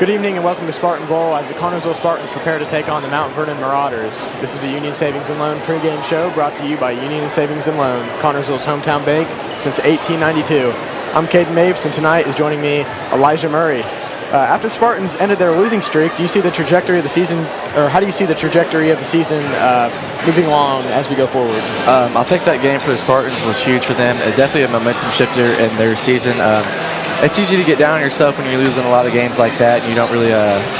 Good evening and welcome to Spartan Bowl as the Connersville Spartans prepare to take on the Mount Vernon Marauders. This is the Union Savings and Loan pregame show brought to you by Union Savings and Loan, Connersville's hometown bank since 1892. I'm Caden Mapes, and tonight is joining me Elijah Murray. After the Spartans ended their losing streak, do you see the trajectory of the season, or how do you see the trajectory of the season moving along as we go forward? I think that game for the Spartans was huge for them. Definitely a momentum shifter in their season. It's easy to get down on yourself when you're losing a lot of games like that and you don't really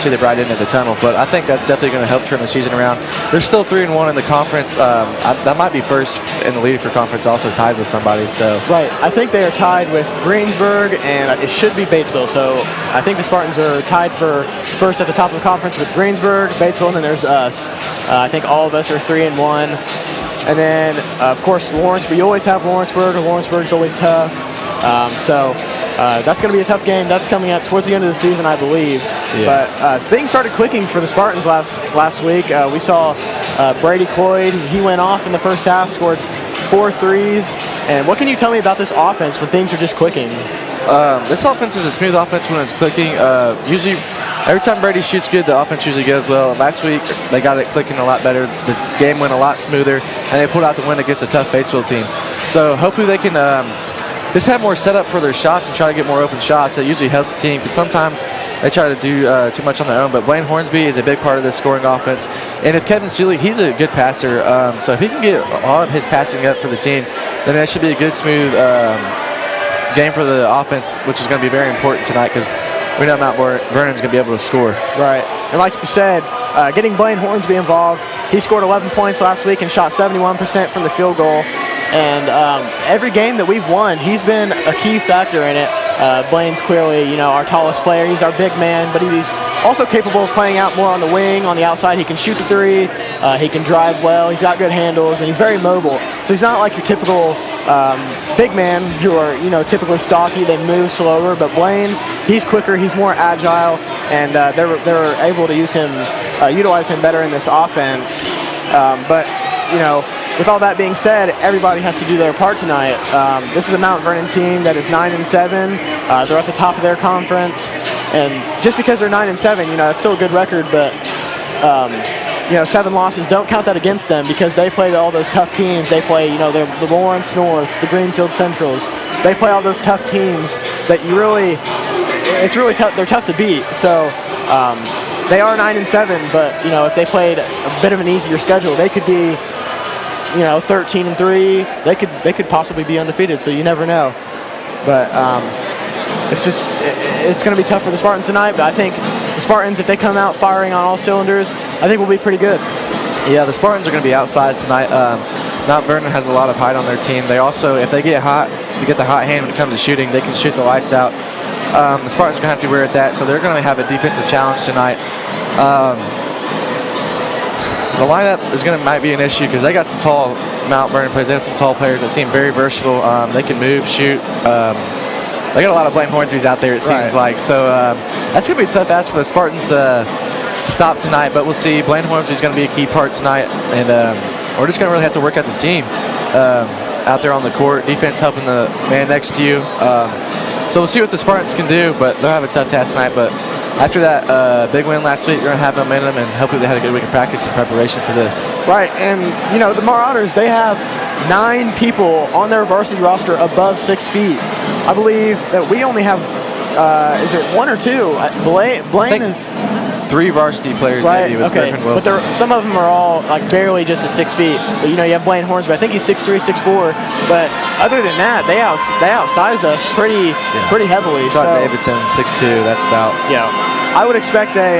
see the bright end of the tunnel, but I think that's definitely going to help turn the season around. They're still 3-1 in the conference. That might be first in the lead for conference, also tied with somebody. So right, I think they are tied with Greensburg, and it should be Batesville. So I think the Spartans are tied for first at the top of the conference with Greensburg, Batesville, and then there's us. I think all of us are 3-1. And then, of course, Lawrence. We always have Lawrenceburg. Lawrenceburg's always tough. That's going to be a tough game. That's coming up towards the end of the season, I believe. Yeah. But things started clicking for the Spartans last week. We saw Brady Cloyd. He went off in the first half, scored 4 threes. And what can you tell me about this offense when things are just clicking? This offense is a smooth offense when it's clicking. Usually, every time Brady shoots good, the offense usually goes well. Last week, they got it clicking a lot better. The game went a lot smoother, and they pulled out the win against a tough Batesville team. So hopefully they can just have more setup for their shots and try to get more open shots. That usually helps the team because sometimes they try to do too much on their own. But Blaine Hornsby is a big part of this scoring offense. And if Kevin Seeley, he's a good passer. So if he can get all of his passing up for the team, then that should be a good, smooth game for the offense, which is going to be very important tonight because we know Mount Vernon's going to be able to score. Right. And like you said, getting Blaine Hornsby involved, he scored 11 points last week and shot 71% from the field goal. And every game that we've won, he's been a key factor in it. Blaine's clearly, our tallest player. He's our big man, but he's also capable of playing out more on the wing, on the outside. He can shoot the three. He can drive well. He's got good handles, and he's very mobile. So he's not like your typical big man who are, typically stocky. They move slower. But Blaine, he's quicker. He's more agile, and they're able to utilize him better in this offense. With all that being said, everybody has to do their part tonight. This is a Mount Vernon team that is 9-7. They're at the top of their conference, and just because they're 9-7, that's still a good record. But 7 losses, don't count that against them because they play all those tough teams. They play, the Lawrence Norths, the Greenfield Centrals. They play all those tough teams that it's really tough. They're tough to beat. So they are 9-7, but if they played a bit of an easier schedule, they could be 13-3, they could possibly be undefeated, so you never know. But it's going to be tough for the Spartans tonight, but I think the Spartans, if they come out firing on all cylinders, I think we'll be pretty good. Yeah, the Spartans are going to be outsized tonight. Mount Vernon has a lot of height on their team. They also, if they get hot, to get the hot hand when it comes to shooting, they can shoot the lights out. The Spartans are going to have to be aware of that, so they're going to have a defensive challenge tonight. The lineup might be an issue because they got some tall Mount Vernon players. They have some tall players that seem very versatile. They can move, shoot. They got a lot of Blaine Hornsby's out there, it seems like. So that's going to be a tough ask for the Spartans to stop tonight, but we'll see. Blaine Hornsby's going to be a key part tonight, and we're just going to really have to work out the team out there on the court. Defense helping the man next to you. So we'll see what the Spartans can do, but they'll have a tough task tonight. But after that big win last week, you're going to have momentum, and hopefully they had a good week of practice and preparation for this. Right, and, the Marauders, they have 9 people on their varsity roster above 6 feet. I believe that we only have, is it 1 or 2? Blaine is 3 varsity players, right, maybe, with okay. Griffin Wilson. But some of them are all, barely just at 6 feet. But, you have Blaine Hornsby. I think he's 6'3", 6'4". But other than that, they outsize us pretty heavily. Scott Davidson, 6'2". That's about. Yeah, I would expect a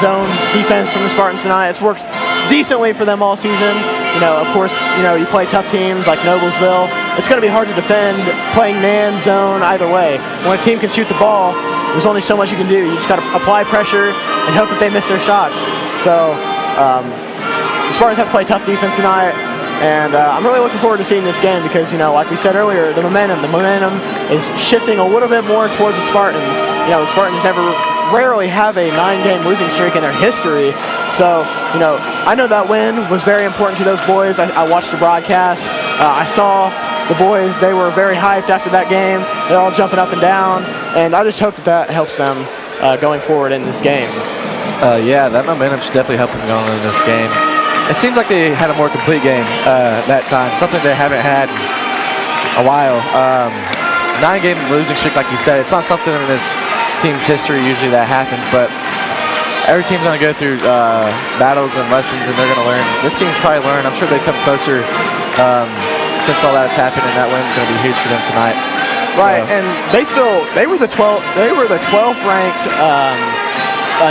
zone defense from the Spartans tonight. It's worked decently for them all season. Of course, you play tough teams like Noblesville. It's going to be hard to defend playing man, zone, either way. When a team can shoot the ball, there's only so much you can do. You just got to apply pressure and hope that they miss their shots. So the Spartans have to play tough defense tonight. And I'm really looking forward to seeing this game because, like we said earlier, the momentum is shifting a little bit more towards the Spartans. The Spartans rarely have a 9-game losing streak in their history. So, I know that win was very important to those boys. I watched the broadcast. I saw the boys. They were very hyped after that game. They're all jumping up and down. and I just hope that helps them going forward in this game. Yeah, that momentum should definitely help them going into this game. It seems like they had a more complete game that time, something they haven't had in a while. 9-game losing streak, like you said, it's not something in this team's history usually that happens, but every team's going to go through battles and lessons, and they're going to learn. This team's probably learned. I'm sure they've come closer since all that's happened, and that win's going to be huge for them tonight. Right, and Batesville, they were the 12th ranked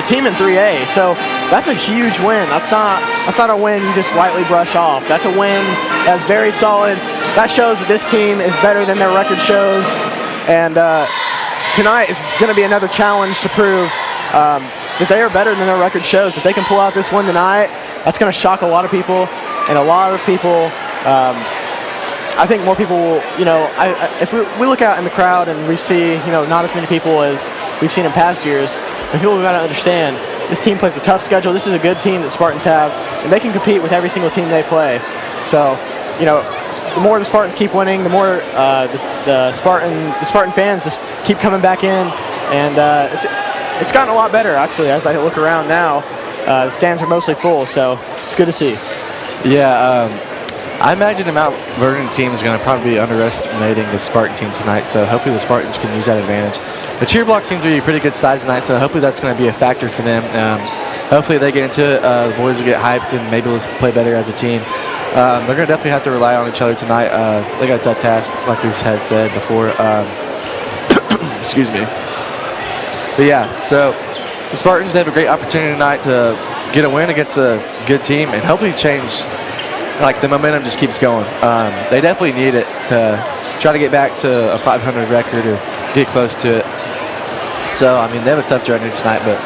team in 3A, so that's a huge win. That's not a win you just lightly brush off. That's a win that's very solid. That shows that this team is better than their record shows, and tonight is going to be another challenge to prove that they are better than their record shows. If they can pull out this win tonight, that's going to shock a lot of people, and a lot of people. I think more people will, if we look out in the crowd and we see, not as many people as we've seen in past years, and people have got to understand this team plays a tough schedule. This is a good team that Spartans have, and they can compete with every single team they play. So, the more the Spartans keep winning, the more the Spartan fans just keep coming back in, and it's gotten a lot better actually. As I look around now, the stands are mostly full, so it's good to see. Yeah. I imagine the Mount Vernon team is going to probably be underestimating the Spartan team tonight, so hopefully the Spartans can use that advantage. The cheer block seems to be a pretty good size tonight, so hopefully that's going to be a factor for them. Hopefully they get into it, the boys will get hyped and maybe we'll play better as a team. They're going to definitely have to rely on each other tonight. They got a tough task, like we have said before. Excuse me. But yeah, so the Spartans, they have a great opportunity tonight to get a win against a good team and hopefully change. Like the momentum just keeps going. They definitely need it to try to get back to a 500 record or get close to it. So, I mean, they have a tough journey tonight, but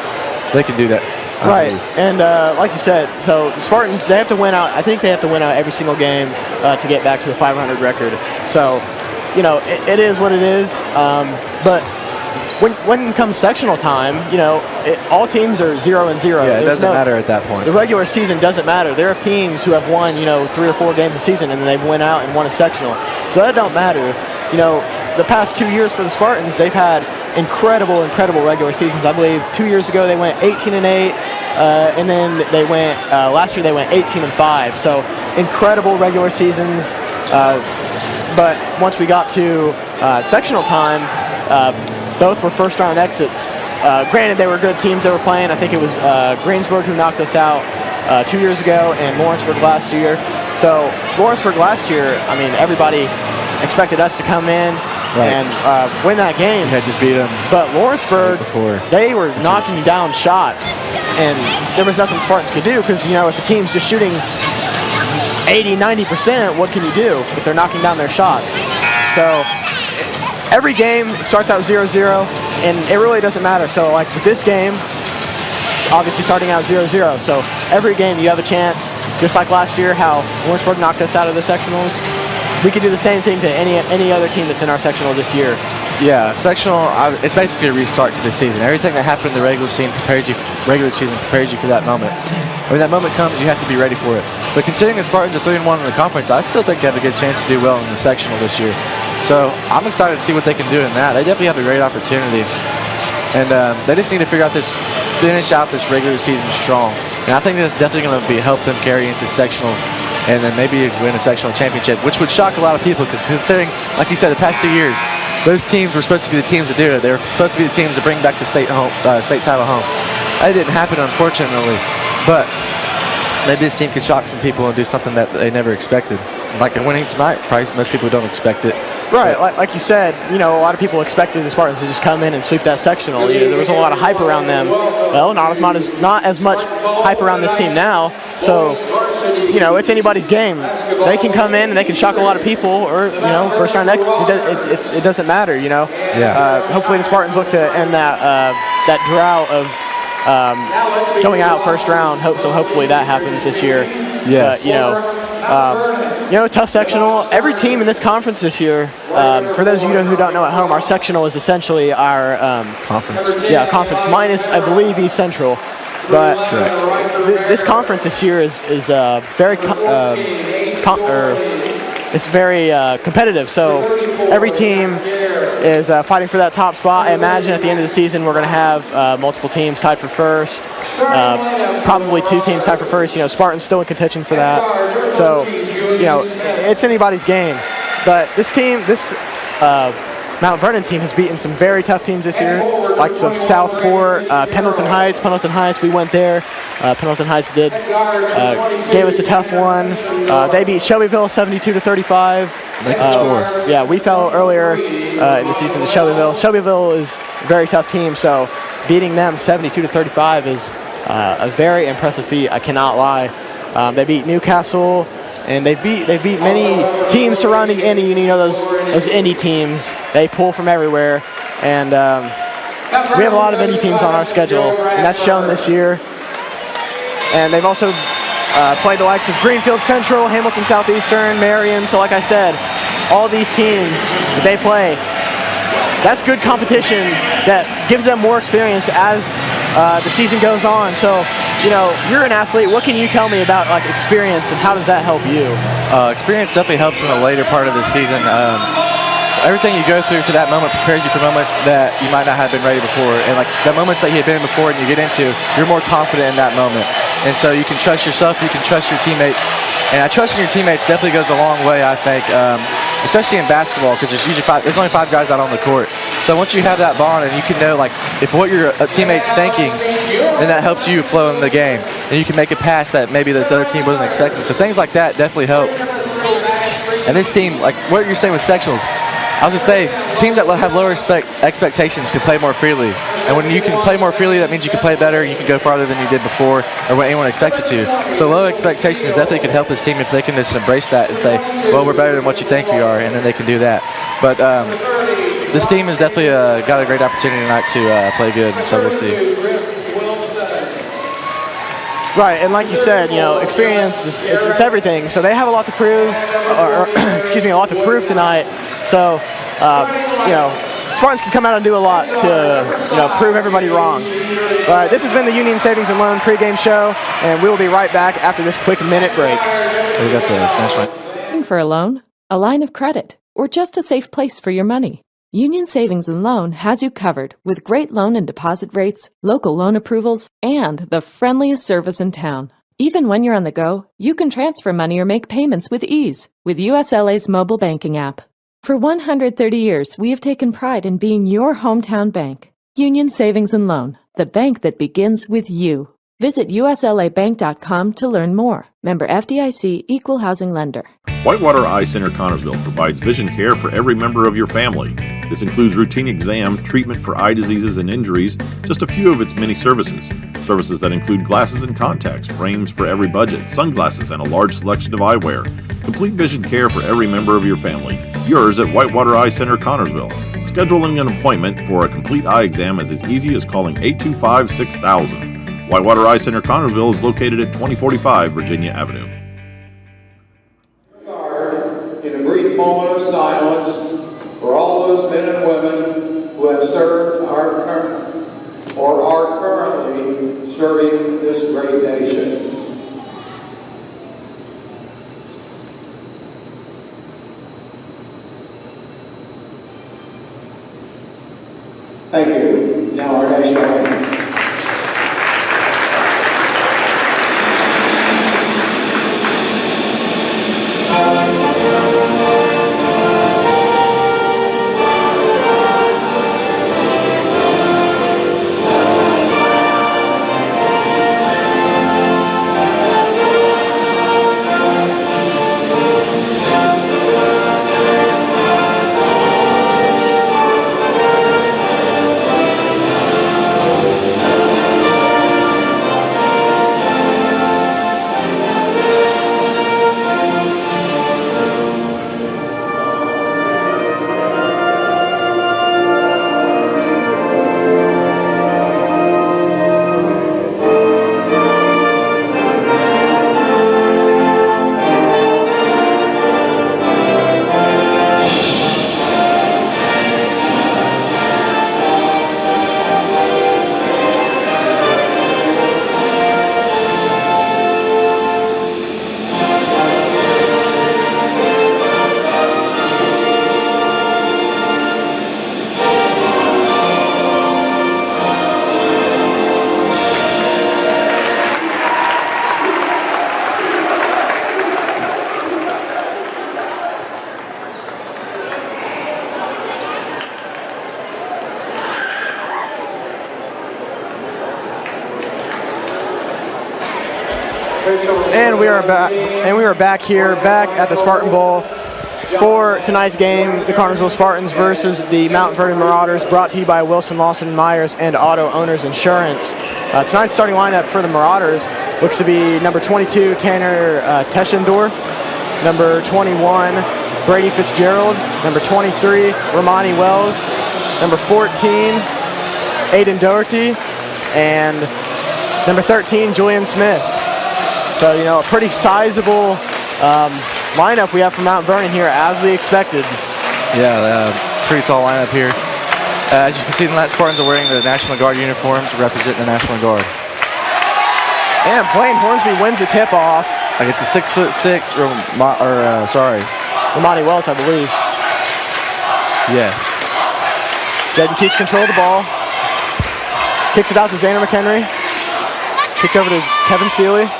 they can do that. Right, and like you said, so the Spartans, they have to win out. I think they have to win out every single game to get back to a 500 record. So, it is what it is. But when comes sectional time, all teams are 0-0. Yeah, it doesn't matter at that point. The regular season doesn't matter. There are teams who have won, 3 or 4 games a season, and then they've went out and won a sectional. So that don't matter. The past 2 years for the Spartans, they've had incredible regular seasons. I believe 2 years ago they went 18-8, and then they went last year they went 18-5. So incredible regular seasons. But once we got to sectional time, both were first-round exits. Granted, they were good teams they were playing. I think it was Greensburg who knocked us out 2 years ago, and Lawrenceburg last year. So Lawrenceburg last year, I mean, everybody expected us to come in and win that game. You had just beat them. But Lawrenceburg, they were knocking down shots, and there was nothing Spartans could do because, if the team's just shooting 80-90%, what can you do if they're knocking down their shots? So every game starts out 0-0, and it really doesn't matter. So, like with this game, it's obviously starting out 0-0. So every game you have a chance, just like last year, how Lawrenceburg knocked us out of the sectionals. We could do the same thing to any other team that's in our sectional this year. Yeah, sectional, it's basically a restart to the season. Everything that happened in the regular season prepares you for that moment. When that moment comes, you have to be ready for it. But considering the Spartans are 3-1 in the conference, I still think they have a good chance to do well in the sectional this year. So I'm excited to see what they can do in that. They definitely have a great opportunity. And they just need to finish out this regular season strong. And I think that's definitely going to help them carry into sectionals and then maybe win a sectional championship, which would shock a lot of people because considering, like you said, the past 2 years, those teams were supposed to be the teams to do it. They were supposed to be the teams to bring back the state title home. That didn't happen, unfortunately. But maybe this team could shock some people and do something that they never expected. Like winning tonight, probably most people don't expect it. Right, like you said, a lot of people expected the Spartans to just come in and sweep that sectional. There was a lot of hype around them. Well, not as much hype around this team now. So, it's anybody's game. They can come in and they can shock a lot of people, or first round exits. It doesn't matter. Yeah. Hopefully the Spartans look to end that drought of going out first round. Hopefully that happens this year. Yes. Tough sectional. Every team in this conference this year, for those of you who don't know at home, our sectional is essentially our conference. Yeah, conference minus, I believe, East Central. But this conference this year is very it's very competitive. So every team is fighting for that top spot. I imagine at the end of the season we're going to have multiple teams tied for first, probably 2 teams tied for first. Spartan's still in contention for that. So, it's anybody's game. But this Mount Vernon team has beaten some very tough teams this year, like of Southport, Pendleton Heights. We went there. Pendleton Heights gave us a tough one. They beat Shelbyville 72-35. Yeah, we fell earlier in the season to Shelbyville. Shelbyville is a very tough team, so beating them 72-35 is a very impressive feat. I cannot lie. They beat Newcastle. And they've beat many teams surrounding Indy. Those Indy teams, they pull from everywhere. And we have a lot of Indy teams on our schedule, and that's shown this year. And they've also played the likes of Greenfield Central, Hamilton Southeastern, Marion. So like I said, all these teams that they play, that's good competition that gives them more experience as the season goes on. So, you're an athlete. What can you tell me about experience, and how does that help you? Experience definitely helps in the later part of the season. Everything you go through for that moment prepares you for moments that you might not have been ready before. And the moments that you had been in before and you get into, you're more confident in that moment. And so you can trust yourself, you can trust your teammates. And trusting your teammates definitely goes a long way, I think, especially in basketball, because there's only 5 guys out on the court. So once you have that bond and you can know if what your teammate's thinking, then that helps you flow in the game. And you can make a pass that maybe the other team wasn't expecting. So things like that definitely help. And this team, what you're saying with sectionals, I was just saying, teams that have lower expectations can play more freely. And when you can play more freely, that means you can play better, you can go farther than you did before, or what anyone expects you to. So low expectations definitely can help this team if they can just embrace that and say, well, we're better than what you think we are, and then they can do that. But this team has definitely got a great opportunity tonight to play good, and so we'll see. Right, and like you said, experience it's everything. So they have a lot to prove, a lot to prove tonight. So, Spartans can come out and do a lot to, prove everybody wrong. But this has been the Union Savings and Loan pregame show, and we will be right back after this quick minute break. So we got the finish line. Looking for a loan, a line of credit, or just a safe place for your money? Union Savings and Loan has you covered with great loan and deposit rates, local loan approvals, and the friendliest service in town. Even when you're on the go, you can transfer money or make payments with ease with USLA's mobile banking app. For 130 years, we have taken pride in being your hometown bank. Union Savings and Loan, the bank that begins with you. Visit uslabank.com to learn more. Member FDIC, Equal Housing Lender. Whitewater Eye Center Connorsville provides vision care for every member of your family. This includes routine exam, treatment for eye diseases and injuries, just a few of its many services. Services that include glasses and contacts, frames for every budget, sunglasses, and a large selection of eyewear. Complete vision care for every member of your family. Yours at Whitewater Eye Center Connorsville. Scheduling an appointment for a complete eye exam is as easy as calling 825-6000. Whitewater Eye Center Connorsville is located at 2045 Virginia Avenue. In a brief moment of silence for all those men and women who have served our country or are currently serving this great nation. Thank you. Now our national anthem. And we are back. And we are back here, back at the Spartan Bowl for tonight's game, the Carnersville Spartans versus the Mount Vernon Marauders, brought to you by Wilson Lawson Myers and Auto Owners Insurance. Tonight's starting lineup for the Marauders looks to be number 22, Tanner Teschendorf, number 21, Brady Fitzgerald, number 23, Romani Wells, number 14, Aiden Doherty, and number 13, Julian Smith. So, you know, a pretty sizable lineup we have from Mount Vernon here, as we expected. Yeah, pretty tall lineup here. As you can see, the Mount Spartans are wearing the National Guard uniforms representing the National Guard. And Blaine Hornsby wins the tip-off. Like it's a 6'6", Romani Wells, I believe. Yes. Jaden keeps control of the ball. Kicks it out to Xander McHenry. Kicked over to Kevin Seeley.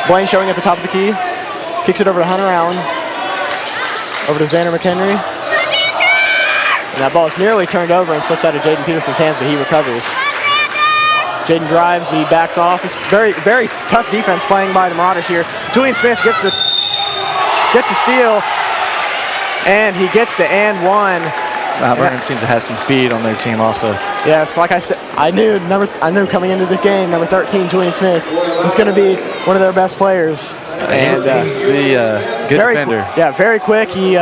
Blaine showing at the top of the key. Kicks it over to Hunter Allen. Over to Xander McHenry. And that ball is nearly turned over and slips out of Jaden Peterson's hands, but he recovers. Jaden drives, but he backs off. It's very, very tough defense playing by the Marauders here. Julian Smith gets the steal, and he gets the and one. Vernon seems to have some speed on their team also. Yes, like I said, I knew coming into this game, number 13, Julian Smith, was going to be one of their best players. And he seems to be a good defender. Very quick. He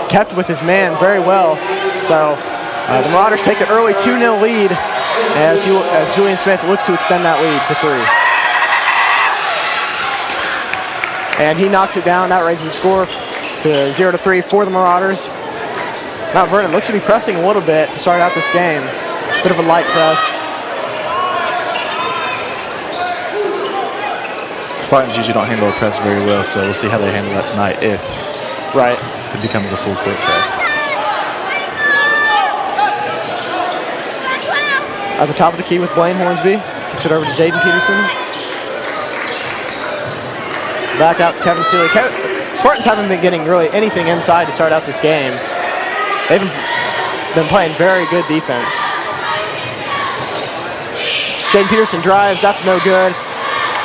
kept with his man very well. So the Marauders take an early 2-0 lead as Julian Smith looks to extend that lead to 3. And he knocks it down. That raises the score to 0-3 for the Marauders. Mount Vernon looks to be pressing a little bit to start out this game. Bit of a light press. Spartans usually don't handle a press very well, so we'll see how they handle that tonight if it becomes a full court press. At the top of the key with Blaine Hornsby. Kicks it over to Jaden Peterson. Back out to Kevin Seeley. Spartans haven't been getting really anything inside to start out this game. They've been playing very good defense. Jaden Peterson drives. That's no good.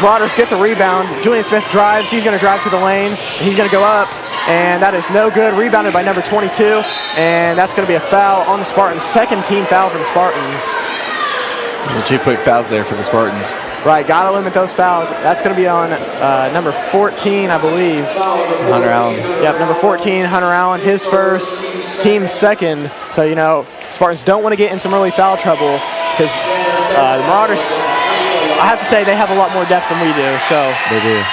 Marauders get the rebound. Julian Smith drives. He's going to drive to the lane. He's going to go up, and that is no good. Rebounded by number 22, and that's going to be a foul on the Spartans. Second team foul for the Spartans. There's 2 quick fouls there for the Spartans. Right, got to limit those fouls. That's going to be on number 14, I believe. Hunter Allen. Yep, number 14, Hunter Allen, his first, team's second. So, you know, Spartans don't want to get in some early foul trouble because the Marauders, I have to say, they have a lot more depth than we do. So they do.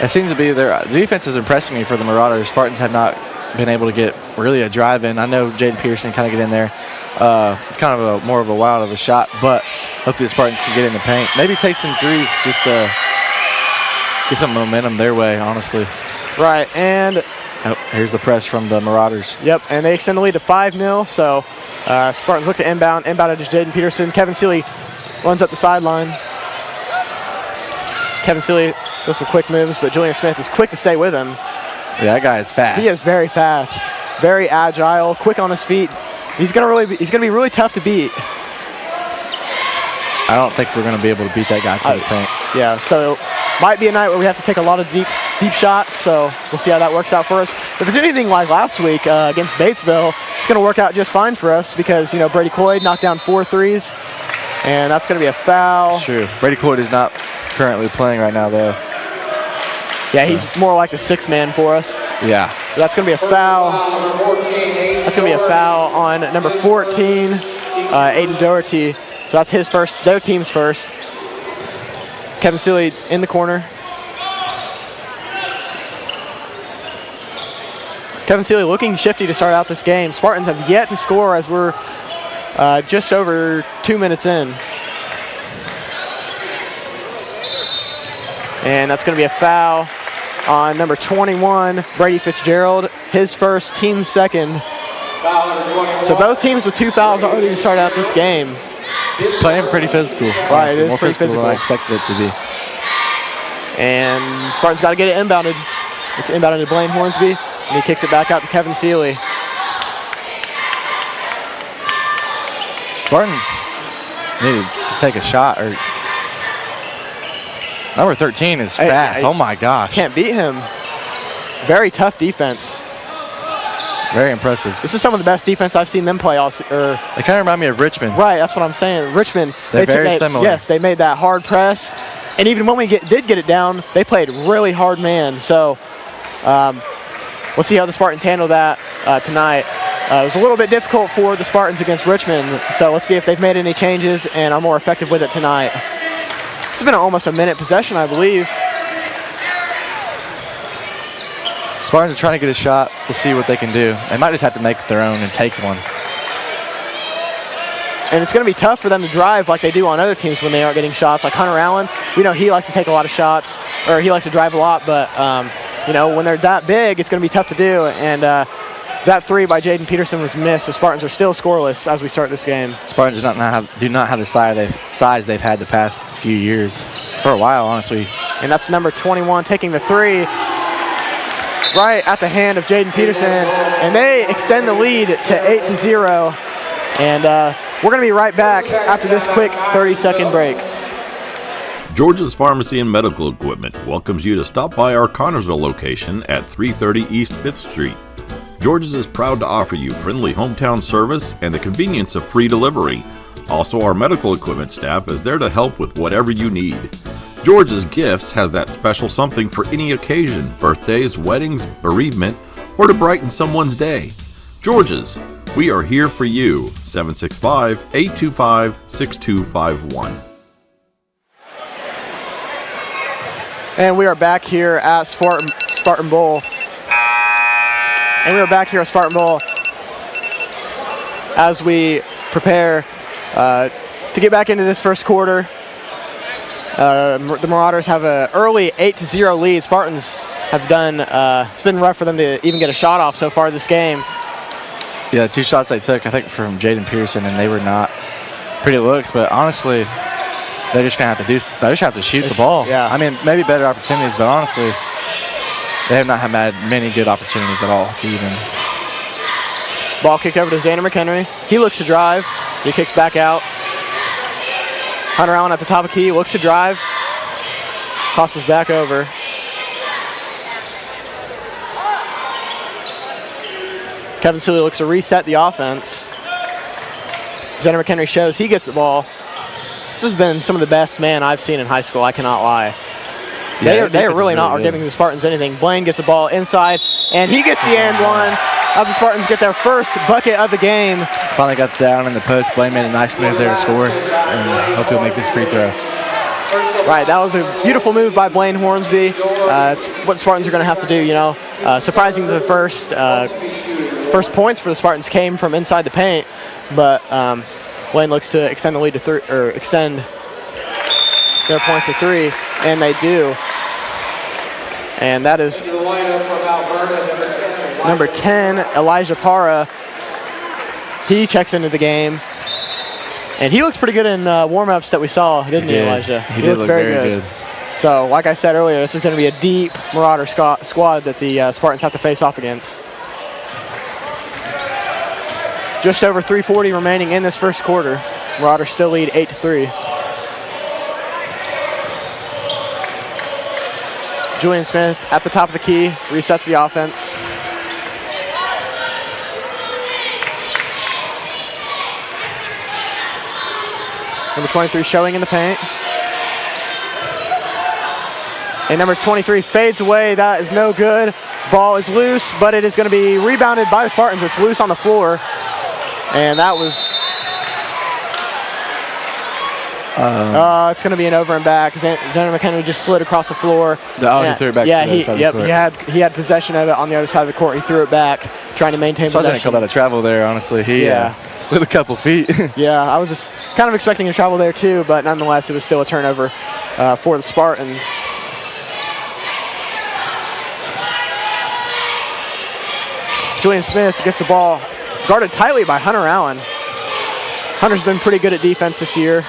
It seems to be the defense is impressing me for the Marauders. Spartans have not been able to get really a drive in. I know Jaden Peterson kind of get in there. Kind of more of a wild of a shot, but hopefully the Spartans can get in the paint. Maybe take some threes just to get some momentum their way, honestly. Right, and here's the press from the Marauders. Yep, and they extend the lead to 5-0, so Spartans look to inbound. Inbounded to Jaden Peterson. Kevin Seeley runs up the sideline. Kevin Seeley goes for quick moves, but Julian Smith is quick to stay with him. Yeah, that guy is fast. He is very fast, very agile, quick on his feet. He's gonna be really tough to beat. I don't think we're gonna be able to beat that guy to the paint. Yeah, so might be a night where we have to take a lot of deep shots. So we'll see how that works out for us. If it's anything like last week against Batesville, it's gonna work out just fine for us because Brady Coyd knocked down 4 threes, and that's gonna be a foul. That's true. Brady Coyd is not currently playing right now, though. Yeah, he's more like the 6th man for us. Yeah. That's going to be a foul. That's going to be a foul on number 14, Aiden Doherty. So that's his first, their team's first. Kevin Seeley in the corner. Kevin Seeley looking shifty to start out this game. Spartans have yet to score as we're just over 2 minutes in. And that's going to be a foul on number 21, Brady Fitzgerald, his first, team second. So both teams with 2 fouls already to start out this game. It's playing pretty physical. Right, it is more pretty physical than I expected it to be. And Spartans got to get it inbounded. It's inbounded to Blaine Hornsby, and he kicks it back out to Kevin Seeley. Spartans needed to take a shot. Or number 13 is fast. Oh my gosh. Can't beat him. Very tough defense. Very impressive. This is some of the best defense I've seen them play all They kind of remind me of Richmond. Right, that's what I'm saying. Richmond, They're very similar. Yes, they made that hard press. And even when we did get it down, they played really hard man. So we'll see how the Spartans handle that tonight. It was a little bit difficult for the Spartans against Richmond. So let's see if they've made any changes and are more effective with it tonight. It's been almost a minute possession, I believe. Spartans are trying to get a shot. We'll see what they can do. They might just have to make it their own and take one. And it's going to be tough for them to drive like they do on other teams when they aren't getting shots. Like Hunter Allen, we know he likes to take a lot of shots, or he likes to drive a lot, but you know, when they're that big, it's going to be tough to do. And that three by Jaden Peterson was missed, so Spartans are still scoreless as we start this game. Spartans do not have the size they've had the past few years, for a while, honestly. And that's number 21 taking the three right at the hand of Jaden Peterson, and they extend the lead to 8-0. And we're going to be right back after this quick 30-second break. George's Pharmacy and Medical Equipment welcomes you to stop by our Connersville location at 330 East 5th Street. George's is proud to offer you friendly hometown service and the convenience of free delivery. Also, our medical equipment staff is there to help with whatever you need. George's Gifts has that special something for any occasion, birthdays, weddings, bereavement, or to brighten someone's day. George's, we are here for you. 765-825-6251. And we are back here at Spartan Bowl. As we prepare to get back into this first quarter. The Marauders have an early 8-0 lead. Spartans have done, it's been rough for them to even get a shot off so far this game. Yeah, 2 shots they took, I think, from Jaden Pearson, and they were not pretty looks, but honestly, they're just going to have to shoot the ball. Yeah. I mean, maybe better opportunities, but honestly, they have not had many good opportunities at all to even. Ball kicked over to Xander McHenry. He looks to drive. He kicks back out. Hunter Allen at the top of key, looks to drive. Tosses back over. Kevin Seeley looks to reset the offense. Xander McHenry shows he gets the ball. This has been some of the best man I've seen in high school, I cannot lie. They are really not giving the Spartans anything. Blaine gets the ball inside, and he gets the and one as the Spartans get their first bucket of the game. Finally got down in the post. Blaine made a nice move there to score, and hope he'll make this free throw. Right, that was a beautiful move by Blaine Hornsby. It's what the Spartans are going to have to do, you know. Surprising the first points for the Spartans came from inside the paint, but Blaine looks to extend the lead to extend their points to 3, and they do. And that is number 10, Elijah Parra. He checks into the game. And he looks pretty good in warm-ups that we saw, didn't he, Elijah? He did look very good. So, like I said earlier, this is going to be a deep Marauder squad that the Spartans have to face off against. Just over 3:40 remaining in this first quarter. Marauders still lead 8-3. Julian Smith at the top of the key, resets the offense. Number 23 showing in the paint. And number 23 fades away. That is no good. Ball is loose, but it is going to be rebounded by the Spartans. It's loose on the floor. And that was... it's going to be an over and back. Xander McHenry just slid across the floor. He threw it back. Yeah, he had possession of it on the other side of the court. He threw it back, trying to maintain possession. I didn't call that a travel there, honestly. He slid a couple feet. Yeah, I was just kind of expecting a travel there too, but nonetheless, it was still a turnover for the Spartans. Julian Smith gets the ball, guarded tightly by Hunter Allen. Hunter's been pretty good at defense this year.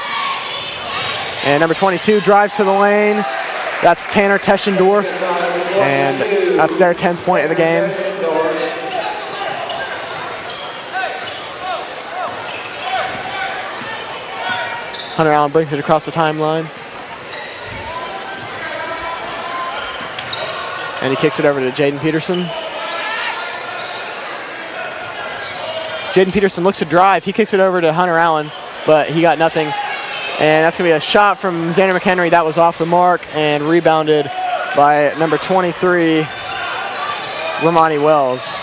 And number 22 drives to the lane. That's Tanner Teschendorf, and that's their 10th point of the game. Hunter Allen brings it across the timeline. And he kicks it over to Jaden Peterson. Jaden Peterson looks to drive. He kicks it over to Hunter Allen, but he got nothing. And that's going to be a shot from Xander McHenry. That was off the mark and rebounded by number 23, Romani Wells.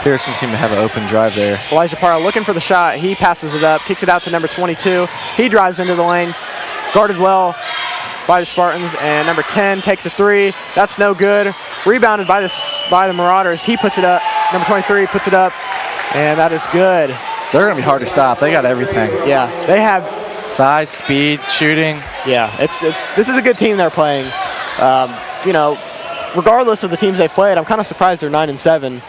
Pearson seemed to have an open drive there. Elijah Parra looking for the shot. He passes it up, kicks it out to number 22. He drives into the lane, guarded well by the Spartans, and number 10 takes a three. That's no good. Rebounded by the Marauders. He puts it up. Number 23 puts it up, and that is good. They're going to be hard to stop. They got everything. Yeah, they have size, speed, shooting. Yeah, this is a good team they're playing. You know, regardless of the teams they've played, I'm kind of surprised they're 9-7.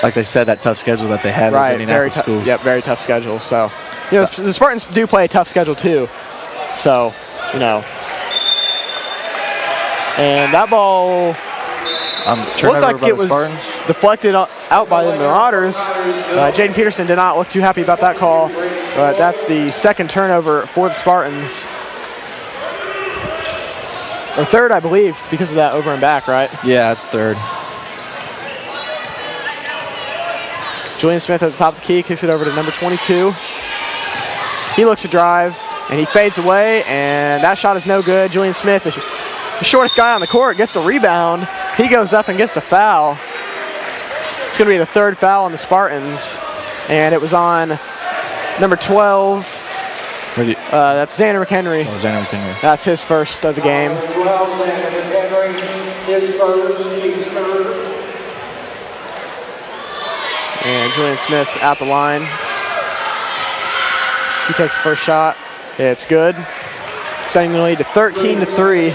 Like they said, that tough schedule that they have right, is Indianapolis schools. Yep, very tough schedule. So, you know, the Spartans do play a tough schedule too. So, you know, and that ball looked like it was deflected out by the Marauders. Jaden Peterson did not look too happy about that call, but that's the second turnover for the Spartans. Or third, I believe, because of that over and back, right? Yeah, it's third. Julian Smith at the top of the key, kicks it over to number 22. He looks to drive, and he fades away, and that shot is no good. Julian Smith, the shortest guy on the court, gets the rebound. He goes up and gets the foul. It's going to be the third foul on the Spartans, and it was on number 12. That's Xander McHenry. Oh, Xander McHenry. That's his first of the game. 12, Xander McHenry, his first, team's third. And Julian Smith's at the line. He takes the first shot. It's good. Setting the lead to 13-3.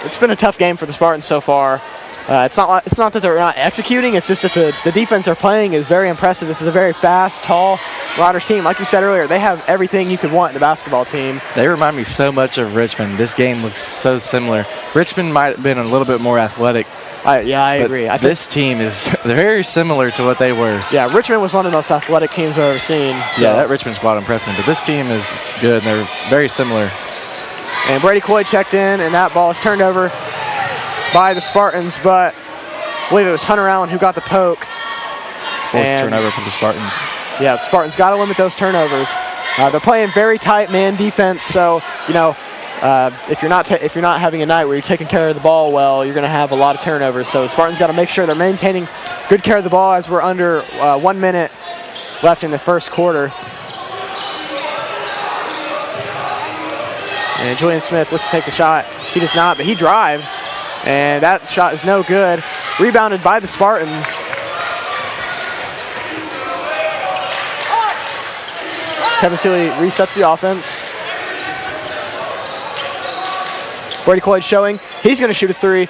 It's been a tough game for the Spartans so far. It's not that they're not executing. It's just that the defense they're playing is very impressive. This is a very fast, tall Marauders team. Like you said earlier, they have everything you could want in a basketball team. They remind me so much of Richmond. This game looks so similar. Richmond might have been a little bit more athletic. I agree. This team is very similar to what they were. Yeah, Richmond was one of the most athletic teams I've ever seen. So. Yeah, that Richmond squad impressed me, but this team is good, and they're very similar. And Brady Coy checked in, and that ball is turned over by the Spartans, but I believe it was Hunter Allen who got the poke. Fourth turnover from the Spartans. Yeah, the Spartans got to limit those turnovers. They're playing very tight man defense, so you know if you're not having a night where you're taking care of the ball well, you're going to have a lot of turnovers. So the Spartans got to make sure they're maintaining good care of the ball as we're under 1 minute left in the first quarter. And Julian Smith looks to take the shot. He does not, but he drives, and that shot is no good. Rebounded by the Spartans. Kevin Seeley resets the offense. Brady Coy showing. He's going to shoot a three,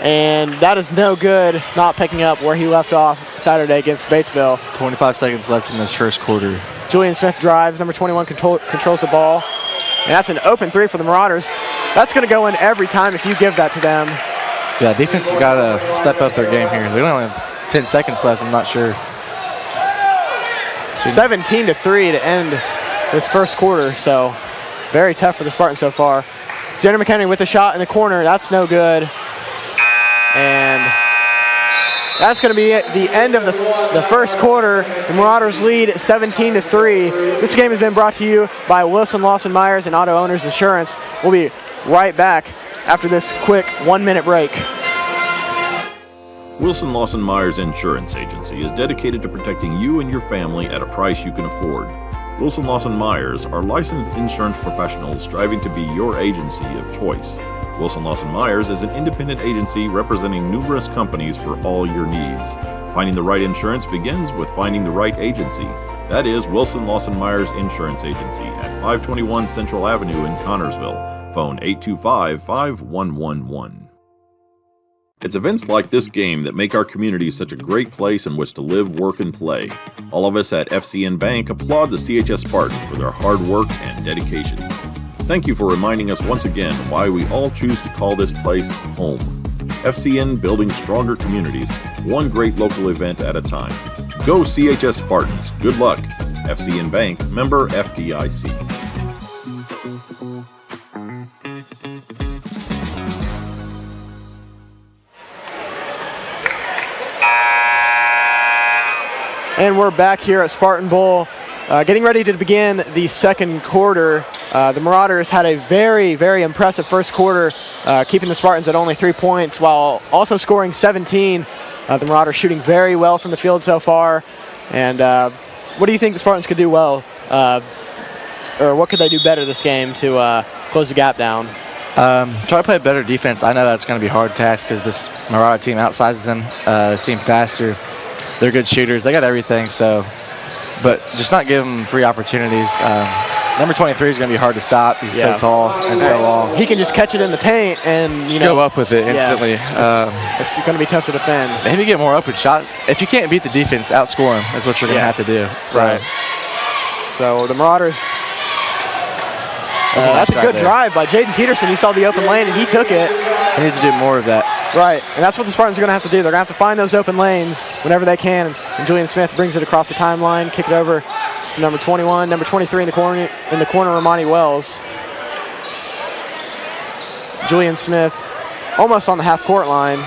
and that is no good, not picking up where he left off Saturday against Batesville. 25 seconds left in this first quarter. Julian Smith drives. Number 21 controls the ball, and that's an open three for the Marauders. That's going to go in every time if you give that to them. Yeah, defense has got to step up their game here. They only have 10 seconds left, I'm not sure. 17-3 to end this first quarter, so very tough for the Spartans so far. Xander McHenry with a shot in the corner. That's no good. And that's going to be the end of the first quarter. The Marauders lead 17-3. This game has been brought to you by Wilson Lawson Myers and Auto Owners Insurance. We'll be right back after this quick 1 minute break. Wilson Lawson Myers Insurance Agency is dedicated to protecting you and your family at a price you can afford. Wilson Lawson Myers are licensed insurance professionals striving to be your agency of choice. Wilson Lawson Myers is an independent agency representing numerous companies for all your needs. Finding the right insurance begins with finding the right agency. That is Wilson Lawson Myers Insurance Agency at 521 Central Avenue in Connorsville. Phone 825-5111. It's events like this game that make our community such a great place in which to live, work, and play. All of us at FCN Bank applaud the CHS Spartans for their hard work and dedication. Thank you for reminding us once again why we all choose to call this place home. FCN building stronger communities, one great local event at a time. Go CHS Spartans. Good luck. FCN Bank, member FDIC. And we're back here at Spartan Bowl, getting ready to begin the second quarter. The Marauders had a very, very impressive first quarter, keeping the Spartans at only 3 points while also scoring 17. The Marauders shooting very well from the field so far. And what do you think the Spartans could do well, or what could they do better this game to close the gap down? Try to play better defense. I know that's going to be a hard task because this Marauder team outsizes them. They seem faster. They're good shooters. They got everything. So, but just not give them free opportunities. Number 23 is going to be hard to stop. He's so tall and so long. He can just catch it in the paint and go up with it instantly. It's going to be tough to defend. And if you get more open shots, if you can't beat the defense, outscore them is what you're going to have to do. So. Right. So the Marauders. That's a good drive by Jaden Peterson. He saw the open lane and he took it. He needs to do more of that. Right, and that's what the Spartans are going to have to do. They're going to have to find those open lanes whenever they can. And Julian Smith brings it across the timeline, kick it over to number 21, number 23 in the corner, Romani Wells. Julian Smith almost on the half-court line.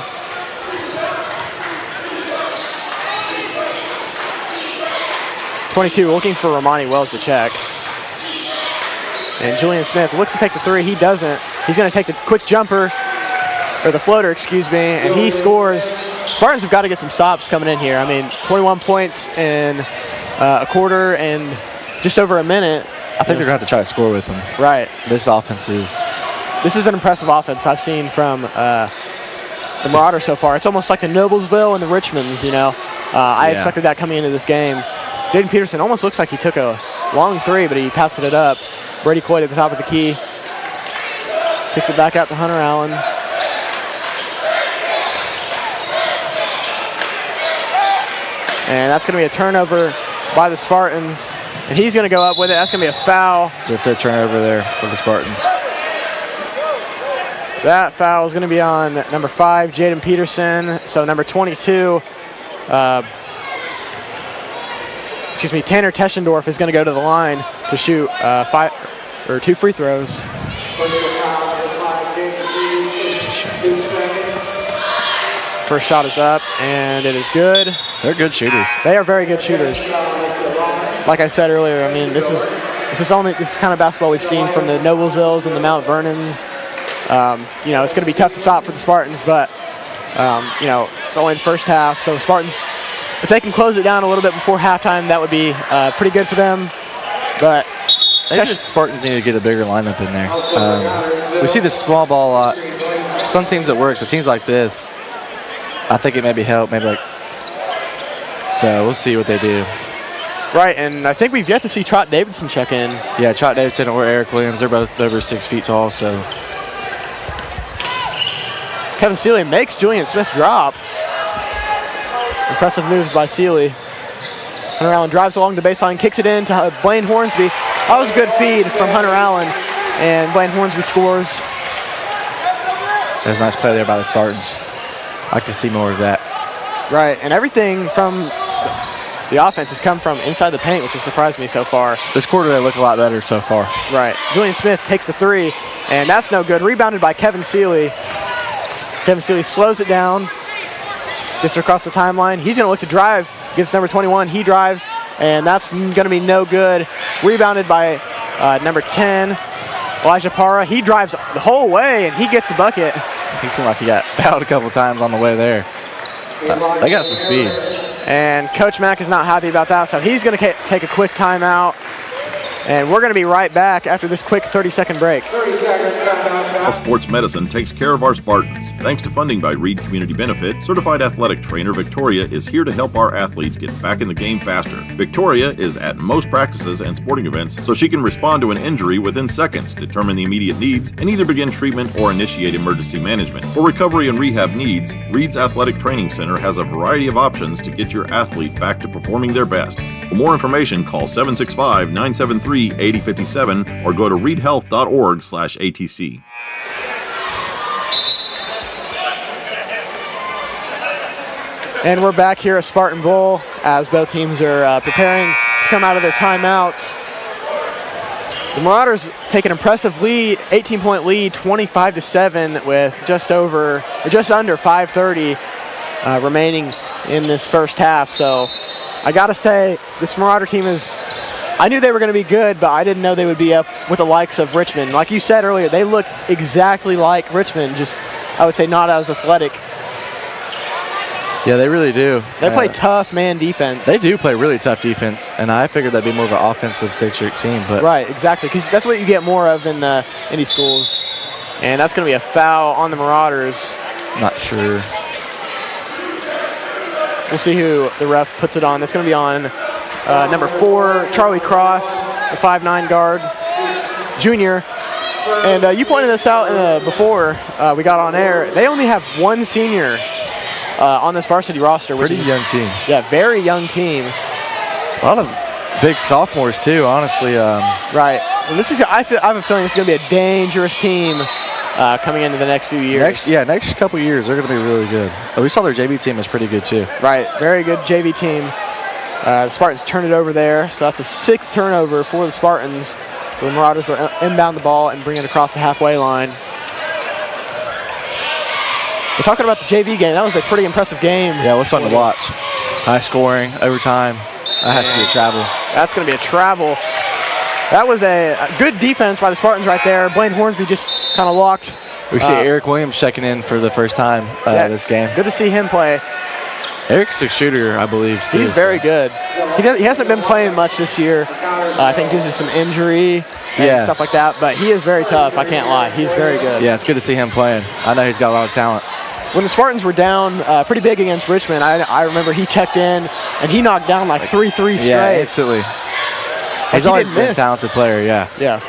.22 looking for Romani Wells to check. And Julian Smith looks to take the three. He doesn't. He's going to take the quick jumper, or the floater, excuse me, and he scores. Spartans have got to get some stops coming in here. I mean, 21 points in a quarter and just over a minute. I think they're going to have to try to score with them. Right. This offense is... This is an impressive offense I've seen from the Marauders so far. It's almost like the Noblesville and the Richmonds, you know. I expected that coming into this game. Jaden Peterson almost looks like he took a long three, but he passed it up. Brady Coit at the top of the key. Kicks it back out to Hunter Allen. And that's going to be a turnover by the Spartans. And he's going to go up with it. That's going to be a foul. It's a third turnover there for the Spartans. That foul is going to be on number 5, Jaden Peterson. So number 22, Tanner Teschendorf is going to go to the line to shoot 2 free throws. First shot is up, and it is good. They're good shooters. They are very good shooters. Like I said earlier, I mean, this is kind of basketball we've seen from the Noblesvilles and the Mount Vernons. You know, it's going to be tough to stop for the Spartans, but you know, it's only the first half. So Spartans, if they can close it down a little bit before halftime, that would be pretty good for them. But I think the Spartans need to get a bigger lineup in there. We see the small ball a lot. Some teams it works, but teams like this, I think it maybe help. So we'll see what they do. Right, and I think we've yet to see Trot Davidson check in. Yeah, Trot Davidson or Eric Williams. They're both over 6 feet tall, so. Kevin Seeley makes Julian Smith drop. Impressive moves by Seeley. Hunter Allen drives along the baseline, kicks it in to Blaine Hornsby. That was a good feed from Hunter Allen, and Blaine Hornsby scores. There's a nice play there by the Spartans. I like to see more of that. Right, and everything from the offense has come from inside the paint, which has surprised me so far. This quarter, they look a lot better so far. Right. Julian Smith takes the three, and that's no good. Rebounded by Kevin Seeley. Kevin Seeley slows it down, gets it across the timeline. He's going to look to drive against number 21. He drives, and that's going to be no good. Rebounded by number 10, Elijah Parra. He drives the whole way, and he gets the bucket. He seemed like he got fouled a couple times on the way there. They got some speed. And Coach Mack is not happy about that, so he's going to take a quick timeout. And we're going to be right back after this quick 30-second break. 30-second timeout. Sports Medicine takes care of our Spartans. Thanks to funding by Reed Community Benefit, certified athletic trainer Victoria is here to help our athletes get back in the game faster. Victoria is at most practices and sporting events, so she can respond to an injury within seconds, determine the immediate needs, and either begin treatment or initiate emergency management. For recovery and rehab needs, Reed's Athletic Training Center has a variety of options to get your athlete back to performing their best. For more information, call 765-973-8057 or go to reedhealth.org/ATC. And we're back here at Spartan Bowl as both teams are preparing to come out of their timeouts. The Marauders take an impressive lead, 18-point lead, 25-7, with just under 5:30 remaining in this first half. So I gotta say, this Marauder team I knew they were going to be good, but I didn't know they would be up with the likes of Richmond. Like you said earlier, they look exactly like Richmond, just I would say not as athletic. Yeah, they really do. They play tough man defense. They do play really tough defense, and I figured that'd be more of an offensive-centric team. But right, exactly, because that's what you get more of in the indie schools. And that's going to be a foul on the Marauders. Not sure. We'll see who the ref puts it on. That's going to be on number 4, Charlie Cross, the 5'9" guard, junior. And you pointed this out before we got on air. They only have one senior on this varsity roster. Pretty young team. Yeah, very young team. A lot of big sophomores too, honestly. Right. And I have a feeling this is going to be a dangerous team coming into the next few years. Next couple years they're going to be really good. We saw their JV team is pretty good too. Right, very good JV team. The Spartans turn it over there, so that's a 6th turnover for the Spartans. So the Marauders will inbound the ball and bring it across the halfway line. We're talking about the JV game. That was a pretty impressive game. Yeah, it was fun to watch. High scoring, overtime. That has to be a travel. That's going to be a travel. That was a good defense by the Spartans right there. Blaine Hornsby just kind of locked. We see Eric Williams checking in for the first time this game. Good to see him play. Eric's a shooter, I believe. He's very good. He hasn't been playing much this year. I think due to some injury and stuff like that. But he is very tough. I can't lie. He's very good. Yeah, it's good to see him playing. I know he's got a lot of talent. When the Spartans were down pretty big against Richmond, I remember he checked in and he knocked down like 3 threes straight. Yeah, instantly. He's always been a talented player. Yeah. Yeah.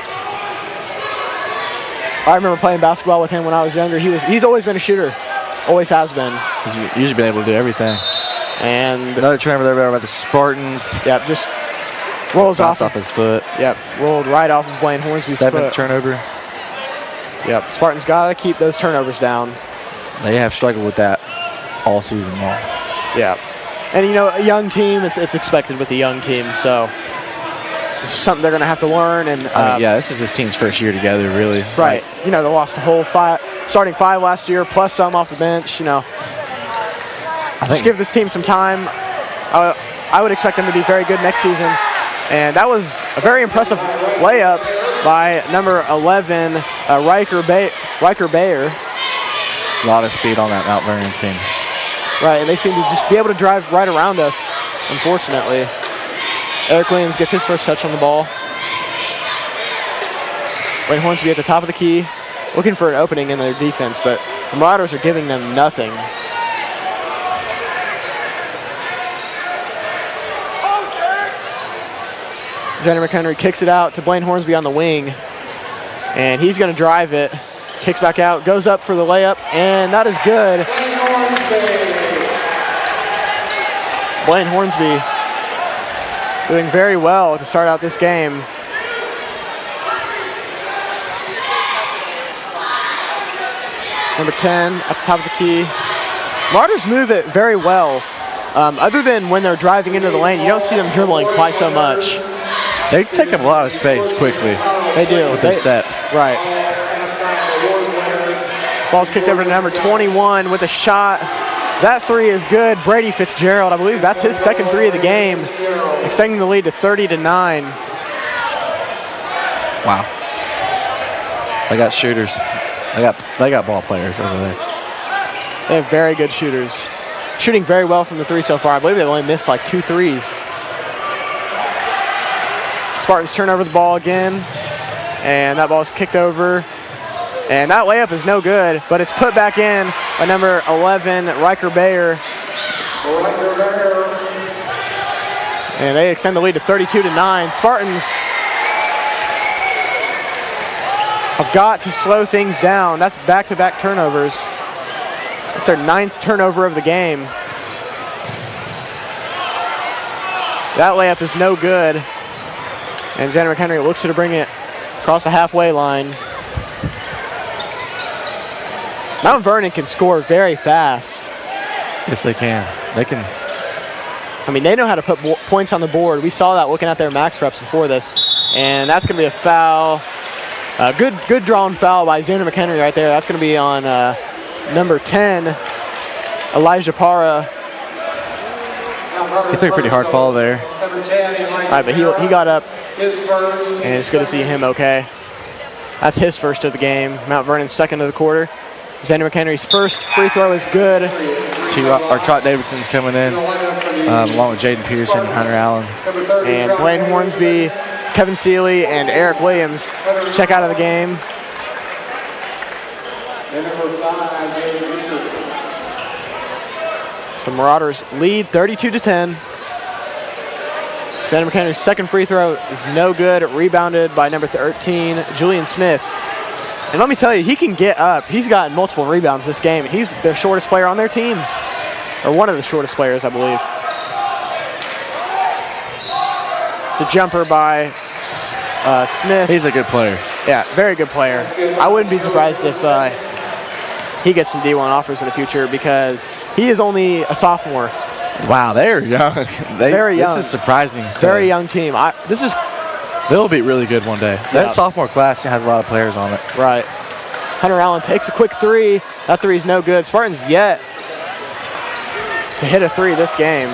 I remember playing basketball with him when I was younger. He's always been a shooter. Always has been. He's usually been able to do everything. And another turnover there by the Spartans. Yeah, just rolls off his foot. Yep, rolled right off of Blaine Hornsby's 7th turnover. Yep, Spartans got to keep those turnovers down. They have struggled with that all season long. Yeah, and a young team, it's expected with a young team, so this is something they're going to have to learn. And this is this team's first year together, really. Right. They lost the whole starting 5 last year, plus some off the bench. Just give this team some time. I would expect them to be very good next season. And that was a very impressive layup by number 11, Riker Bayer. A lot of speed on that Mount Vernon team. Right, and they seem to just be able to drive right around us, unfortunately. Eric Williams gets his first touch on the ball. Wayne Hornsby at the top of the key, looking for an opening in their defense, but the Marauders are giving them nothing. Jenny McHenry kicks it out to Blaine Hornsby on the wing, and he's going to drive it. Kicks back out, goes up for the layup, and that is good. Blaine Hornsby doing very well to start out this game. Number 10 at the top of the key. Marauders move it very well. Other than when they're driving into the lane, you don't see them dribbling quite so much. They take up a lot of space quickly. They do. With their steps. Right. Ball's kicked over to number 21 with a shot. That 3 is good. Brady Fitzgerald, I believe that's his second 3 of the game, extending the lead to 30-9. Wow. They got shooters. They got ball players over there. They have very good shooters. Shooting very well from the 3 so far. I believe they've only missed like 2 threes. Spartans turn over the ball again, and that ball's kicked over. And that layup is no good, but it's put back in by number 11, Riker Bayer. And they extend the lead to 32-9. Spartans have got to slow things down. That's back-to-back turnovers. That's their 9th turnover of the game. That layup is no good. And Xander McHenry looks to bring it across the halfway line. Mount Vernon can score very fast. Yes, they can. They can. I mean, they know how to put points on the board. We saw that looking at their max reps before this. And that's going to be a foul. Good drawn foul by Xander McHenry right there. That's going to be on number 10, Elijah Parra. He took a pretty hard fall there. All right, but he got up, and it's good to see him okay. That's his first of the game. Mount Vernon's second of the quarter. Xander McHenry's first free throw is good. Trot Davidson's coming in, along with Jaden Pearson and Hunter Allen. And Blaine Hornsby, Kevin Seeley, and Eric Williams check out of the game. So Marauders lead 32-10. Xander McHenry's second free throw is no good. Rebounded by number 13, Julian Smith. And let me tell you, he can get up. He's gotten multiple rebounds this game. He's the shortest player on their team, or one of the shortest players, I believe. It's a jumper by Smith. He's a good player. Yeah, very good player. I wouldn't be surprised if he gets some D1 offers in the future because he is only a sophomore. Wow, they're young. Very young. This is surprising. Very young team. They'll be really good one day. That sophomore class has a lot of players on it. Right. Hunter Allen takes a quick three. That three's no good. Spartans yet to hit a three this game.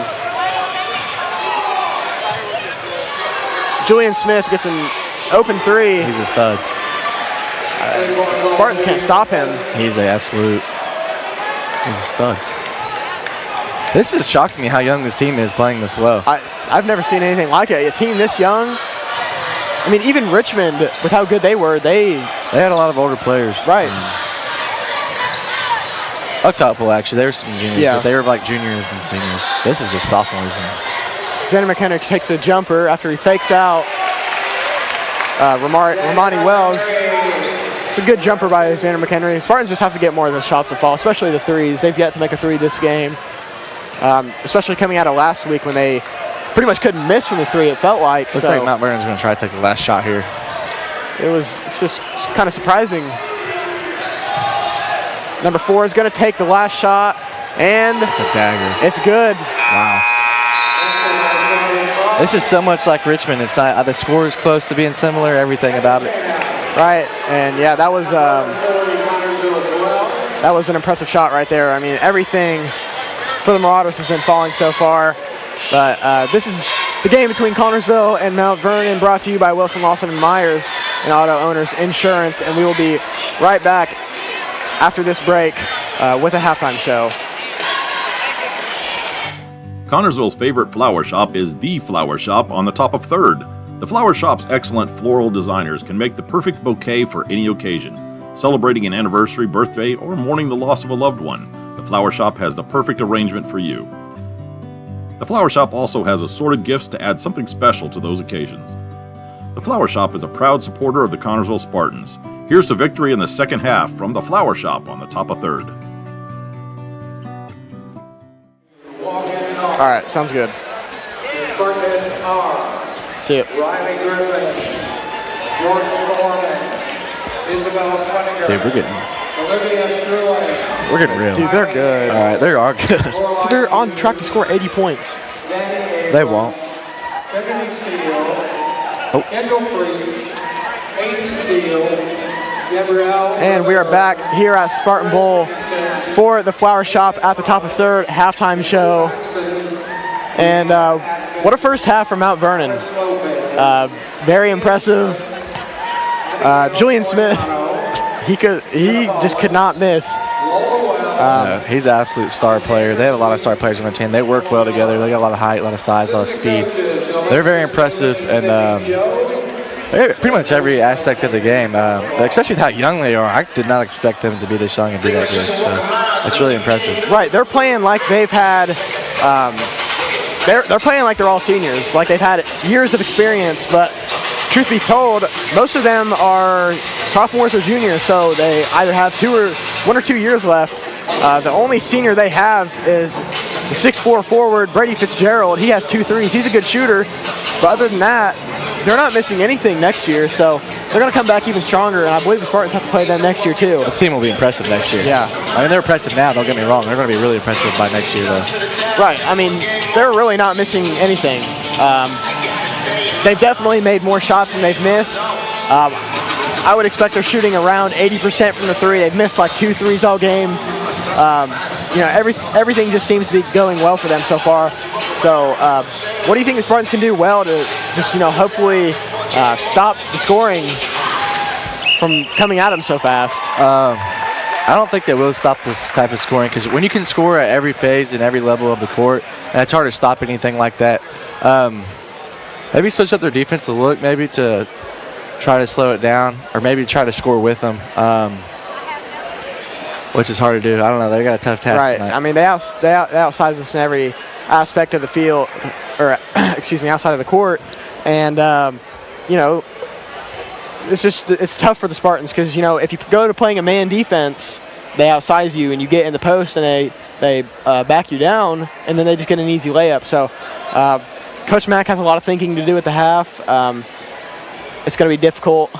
Julian Smith gets an open three. He's a stud. Spartans can't stop him. He's a stud. This has shocked me how young this team is playing this well. I've never seen anything like it. A team this young. I mean, even Richmond, with how good they were, they had a lot of older players. Right. A couple, actually. There were some juniors, yeah. But they were like juniors and seniors. This is just sophomores. Xander McHenry takes a jumper after he fakes out Romani Wells. It's a good jumper by Xander McHenry. Spartans just have to get more of the shots to fall, especially the threes. They've yet to make a three this game, especially coming out of last week when they pretty much couldn't miss from the three, it felt like. Looks like Mount Vernon's going to try to take the last shot here. It's just kind of surprising. Number 4 is going to take the last shot, and it's a dagger. It's good. Wow. This is so much like Richmond. It's not, the score is close to being similar, everything about it. Right, and yeah, that was an impressive shot right there. I mean, everything for the Marauders has been falling so far. But this is the game between Connorsville and Mount Vernon, brought to you by Wilson, Lawson, and Myers and Auto Owners Insurance. And we will be right back after this break with a halftime show. Connorsville's favorite flower shop is The Flower Shop on the top of 3rd. The Flower Shop's excellent floral designers can make the perfect bouquet for any occasion. Celebrating an anniversary, birthday, or mourning the loss of a loved one, The Flower Shop has the perfect arrangement for you. The Flower Shop also has assorted gifts to add something special to those occasions. The Flower Shop is a proud supporter of the Connorsville Spartans. Here's to victory in the second half from The Flower Shop on the top of 3rd. All right, sounds good. Spartans are See you. Riley Griffin, Jordan Foreman, Isabel Swinninger, Dude, we're getting real. Dude, they're good. All right, they are good. Dude, they're on track to score 80 points. They won't. Tiffany Steele, Kendall Priest, Aiden Steele, Gabrielle. And we are back here at Spartan Bowl for the Flower Shop at the top of 3rd halftime show. And what a first half from Mount Vernon. Very impressive. Julian Smith, he just could not miss. He's an absolute star player. They have a lot of star players on their team. They work well together. They got a lot of height, a lot of size, a lot of speed. They're very impressive, and pretty much every aspect of the game, especially with how young they are. I did not expect them to be this young and be that good. So it's really impressive. Right, they're playing like they've had. They're playing like they're all seniors, like they've had years of experience. But truth be told, most of them are sophomores or juniors, so they either have 1 or 2 years left. The only senior they have is the 6'4" forward, Brady Fitzgerald. He has 2 threes. He's a good shooter. But other than that, they're not missing anything next year. So they're going to come back even stronger, and I believe the Spartans have to play them next year too. This team will be impressive next year. Yeah. I mean, they're impressive now, don't get me wrong. They're going to be really impressive by next year, though. Right. I mean, they're really not missing anything. They've definitely made more shots than they've missed. I would expect they're shooting around 80% from the three. They've missed like 2 threes all game. Everything just seems to be going well for them so far. So what do you think the Spartans can do well to just, hopefully stop the scoring from coming at them so fast? I don't think they will stop this type of scoring, because when you can score at every phase and every level of the court, and it's hard to stop anything like that. Maybe switch up their defensive look, maybe to try to slow it down, or maybe try to score with them, which is hard to do. I don't know. They got a tough task Right. tonight. I mean, they outsize us in every aspect of the field, or outside of the court, and it's tough for the Spartans because if you go to playing a man defense, they outsize you and you get in the post and they back you down, and then they just get an easy layup. So Coach Mack has a lot of thinking to do at the half. It's going to be difficult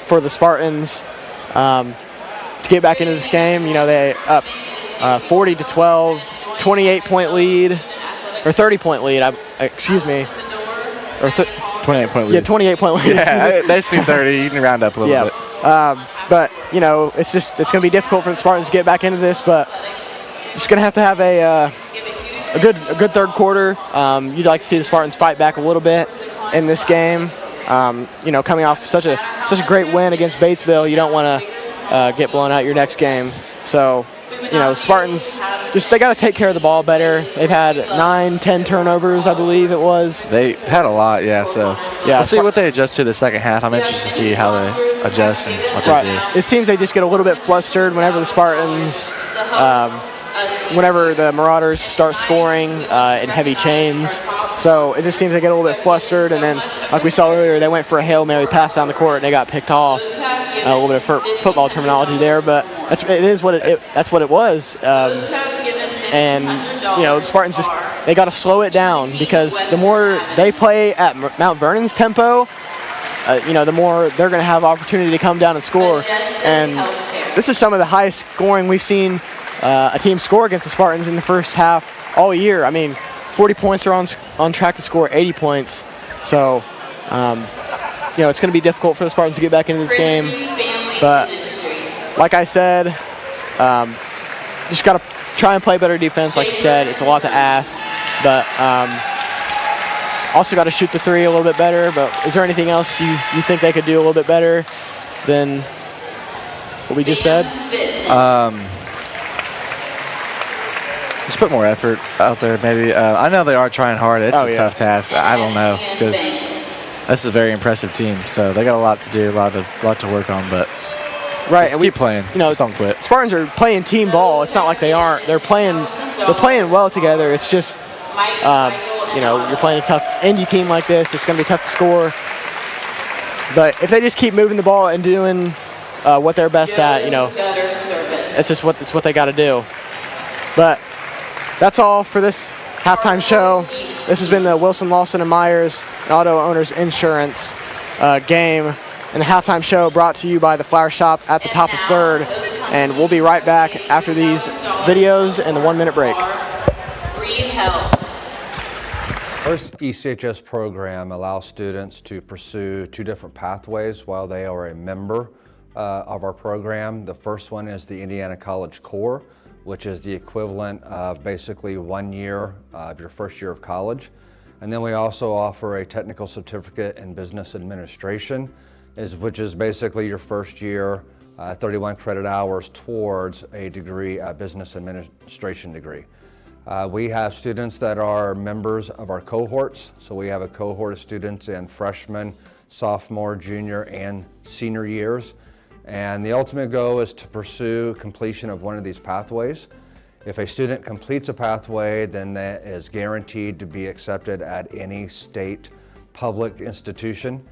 for the Spartans to get back into this game. They up 40-12, 28-point lead, or 30-point lead. Excuse me. Or 28-point lead. Yeah, 28-point lead. Yeah, basically 30. You can round up a little bit. But it's going to be difficult for the Spartans to get back into this. But just going to have a good third quarter. You'd like to see the Spartans fight back a little bit in this game. Coming off such a great win against Batesville, you don't want to get blown out your next game. So, Spartans they got to take care of the ball better. They've had 9-10 turnovers, I believe it was. They had a lot, yeah. So we'll see what they adjust to the second half. I'm interested to see how they adjust and what they do. It seems they just get a little bit flustered whenever the Spartans, whenever the Marauders start scoring in heavy chains. So it just seems they get a little bit flustered, and then, like we saw earlier, they went for a Hail Mary pass down the court and they got picked off. A little bit of football terminology there, but that's what it was. And the Spartans they got to slow it down, because the more they play at Mount Vernon's tempo, the more they're going to have opportunity to come down and score. And this is some of the highest scoring we've seen a team score against the Spartans in the first half all year. I mean, 40 points are on track to score 80 points. So, it's going to be difficult for the Spartans to get back into this game. But like I said, just got to try and play better defense. Like you said, it's a lot to ask. But also got to shoot the three a little bit better. But is there anything else you think they could do a little bit better than what we just said? Just put more effort out there, maybe. I know they are trying hard. It's a tough task. I don't know, because this is a very impressive team. So they got a lot to do, a lot to work on. But just keep playing. Just don't quit. Spartans are playing team ball. It's not like they aren't. They're playing well together. It's just you're playing a tough indie team like this. It's going to be tough to score. But if they just keep moving the ball and doing what they're best at, it's just what they got to do. But that's all for this halftime show. This has been the Wilson, Lawson, and Myers Auto Owners Insurance game. And the halftime show brought to you by the Flower Shop at the top of third. And we'll be right back after these videos and the 1-minute break. Our CHS program allows students to pursue 2 different pathways while they are a member of our program. The first one is the Indiana College Core, which is the equivalent of basically 1 year of your first year of college. And then we also offer a technical certificate in business administration, which is basically your first year, 31 credit hours towards a degree, a business administration degree. We have students that are members of our cohorts. So we have a cohort of students in freshman, sophomore, junior, and senior years. And the ultimate goal is to pursue completion of one of these pathways. If a student completes a pathway, then that is guaranteed to be accepted at any state public institution.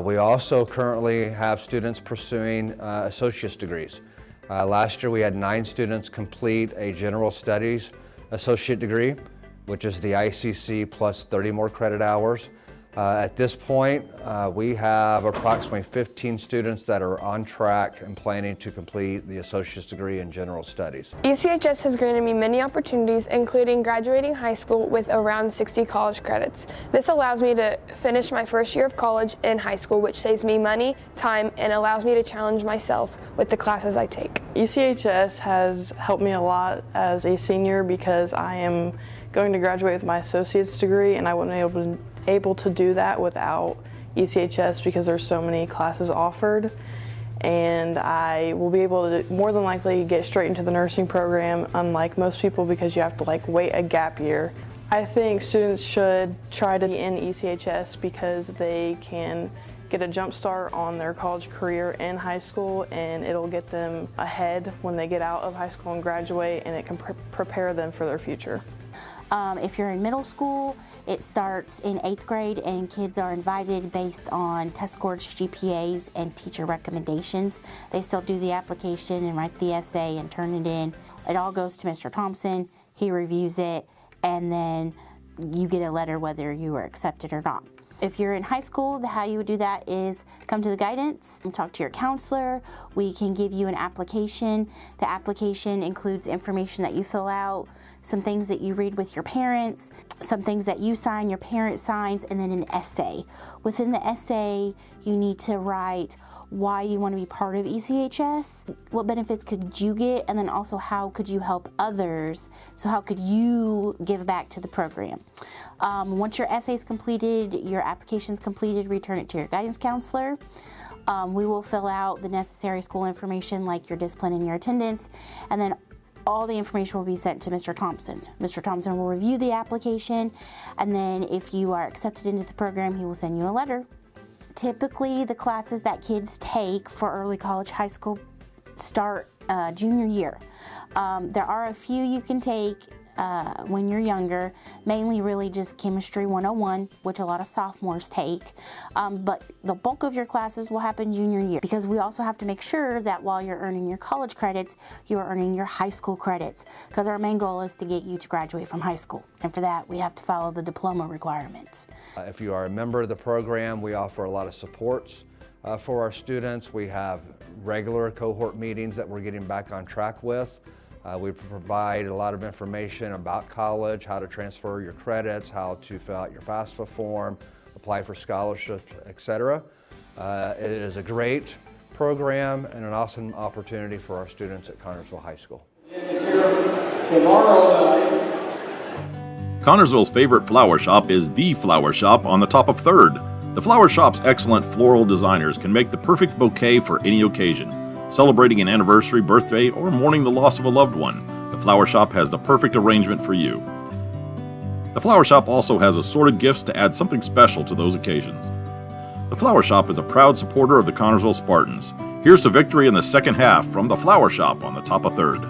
We also currently have students pursuing associate's degrees. Last year we had 9 students complete a general studies associate degree, which is the ICC plus 30 more credit hours. At this point, we have approximately 15 students that are on track and planning to complete the associate's degree in general studies. ECHS has granted me many opportunities, including graduating high school with around 60 college credits. This allows me to finish my first year of college in high school, which saves me money, time, and allows me to challenge myself with the classes I take. ECHS has helped me a lot as a senior because I am going to graduate with my associate's degree, and I wouldn't able to do that without ECHS because there's so many classes offered, and I will be able to more than likely get straight into the nursing program, unlike most people, because you have to wait a gap year. I think students should try to be in ECHS because they can get a jump start on their college career in high school, and it'll get them ahead when they get out of high school and graduate, and it can prepare them for their future. If you're in middle school, it starts in 8th grade, and kids are invited based on test scores, GPAs, and teacher recommendations. They still do the application and write the essay and turn it in. It all goes to Mr. Thompson. He reviews it, and then you get a letter whether you are accepted or not. If you're in high school, how you would do that is come to the guidance and talk to your counselor. We can give you an application. The application includes information that you fill out, some things that you read with your parents, some things that you sign, your parent signs, and then an essay. Within the essay, you need to write why you want to be part of ECHS, what benefits could you get, and then also how could you help others, so how could you give back to the program. Once your essay is completed, your application is completed, return it to your guidance counselor. We will fill out the necessary school information like your discipline and your attendance, and then all the information will be sent to Mr. Thompson. Mr. Thompson will review the application, and then if you are accepted into the program, he will send you a letter. Typically, the classes that kids take for early college, high school start junior year. There are a few you can take when you're younger, mainly really just Chemistry 101, which a lot of sophomores take, but the bulk of your classes will happen junior year, because we also have to make sure that while you're earning your college credits, you are earning your high school credits, because our main goal is to get you to graduate from high school, and for that we have to follow the diploma requirements. If you are a member of the program, we offer a lot of supports for our students. We have regular cohort meetings that we're getting back on track with. We provide a lot of information about college, how to transfer your credits, how to fill out your FAFSA form, apply for scholarships, etc. It is a great program and an awesome opportunity for our students at Connersville High School. Connersville's favorite flower shop is The Flower Shop on the top of 3rd. The Flower Shop's excellent floral designers can make the perfect bouquet for any occasion. Celebrating an anniversary, birthday, or mourning the loss of a loved one, the Flower Shop has the perfect arrangement for you. The Flower Shop also has assorted gifts to add something special to those occasions. The Flower Shop is a proud supporter of the Connersville Spartans. Here's to victory in the second half from the Flower Shop on the top of 3rd.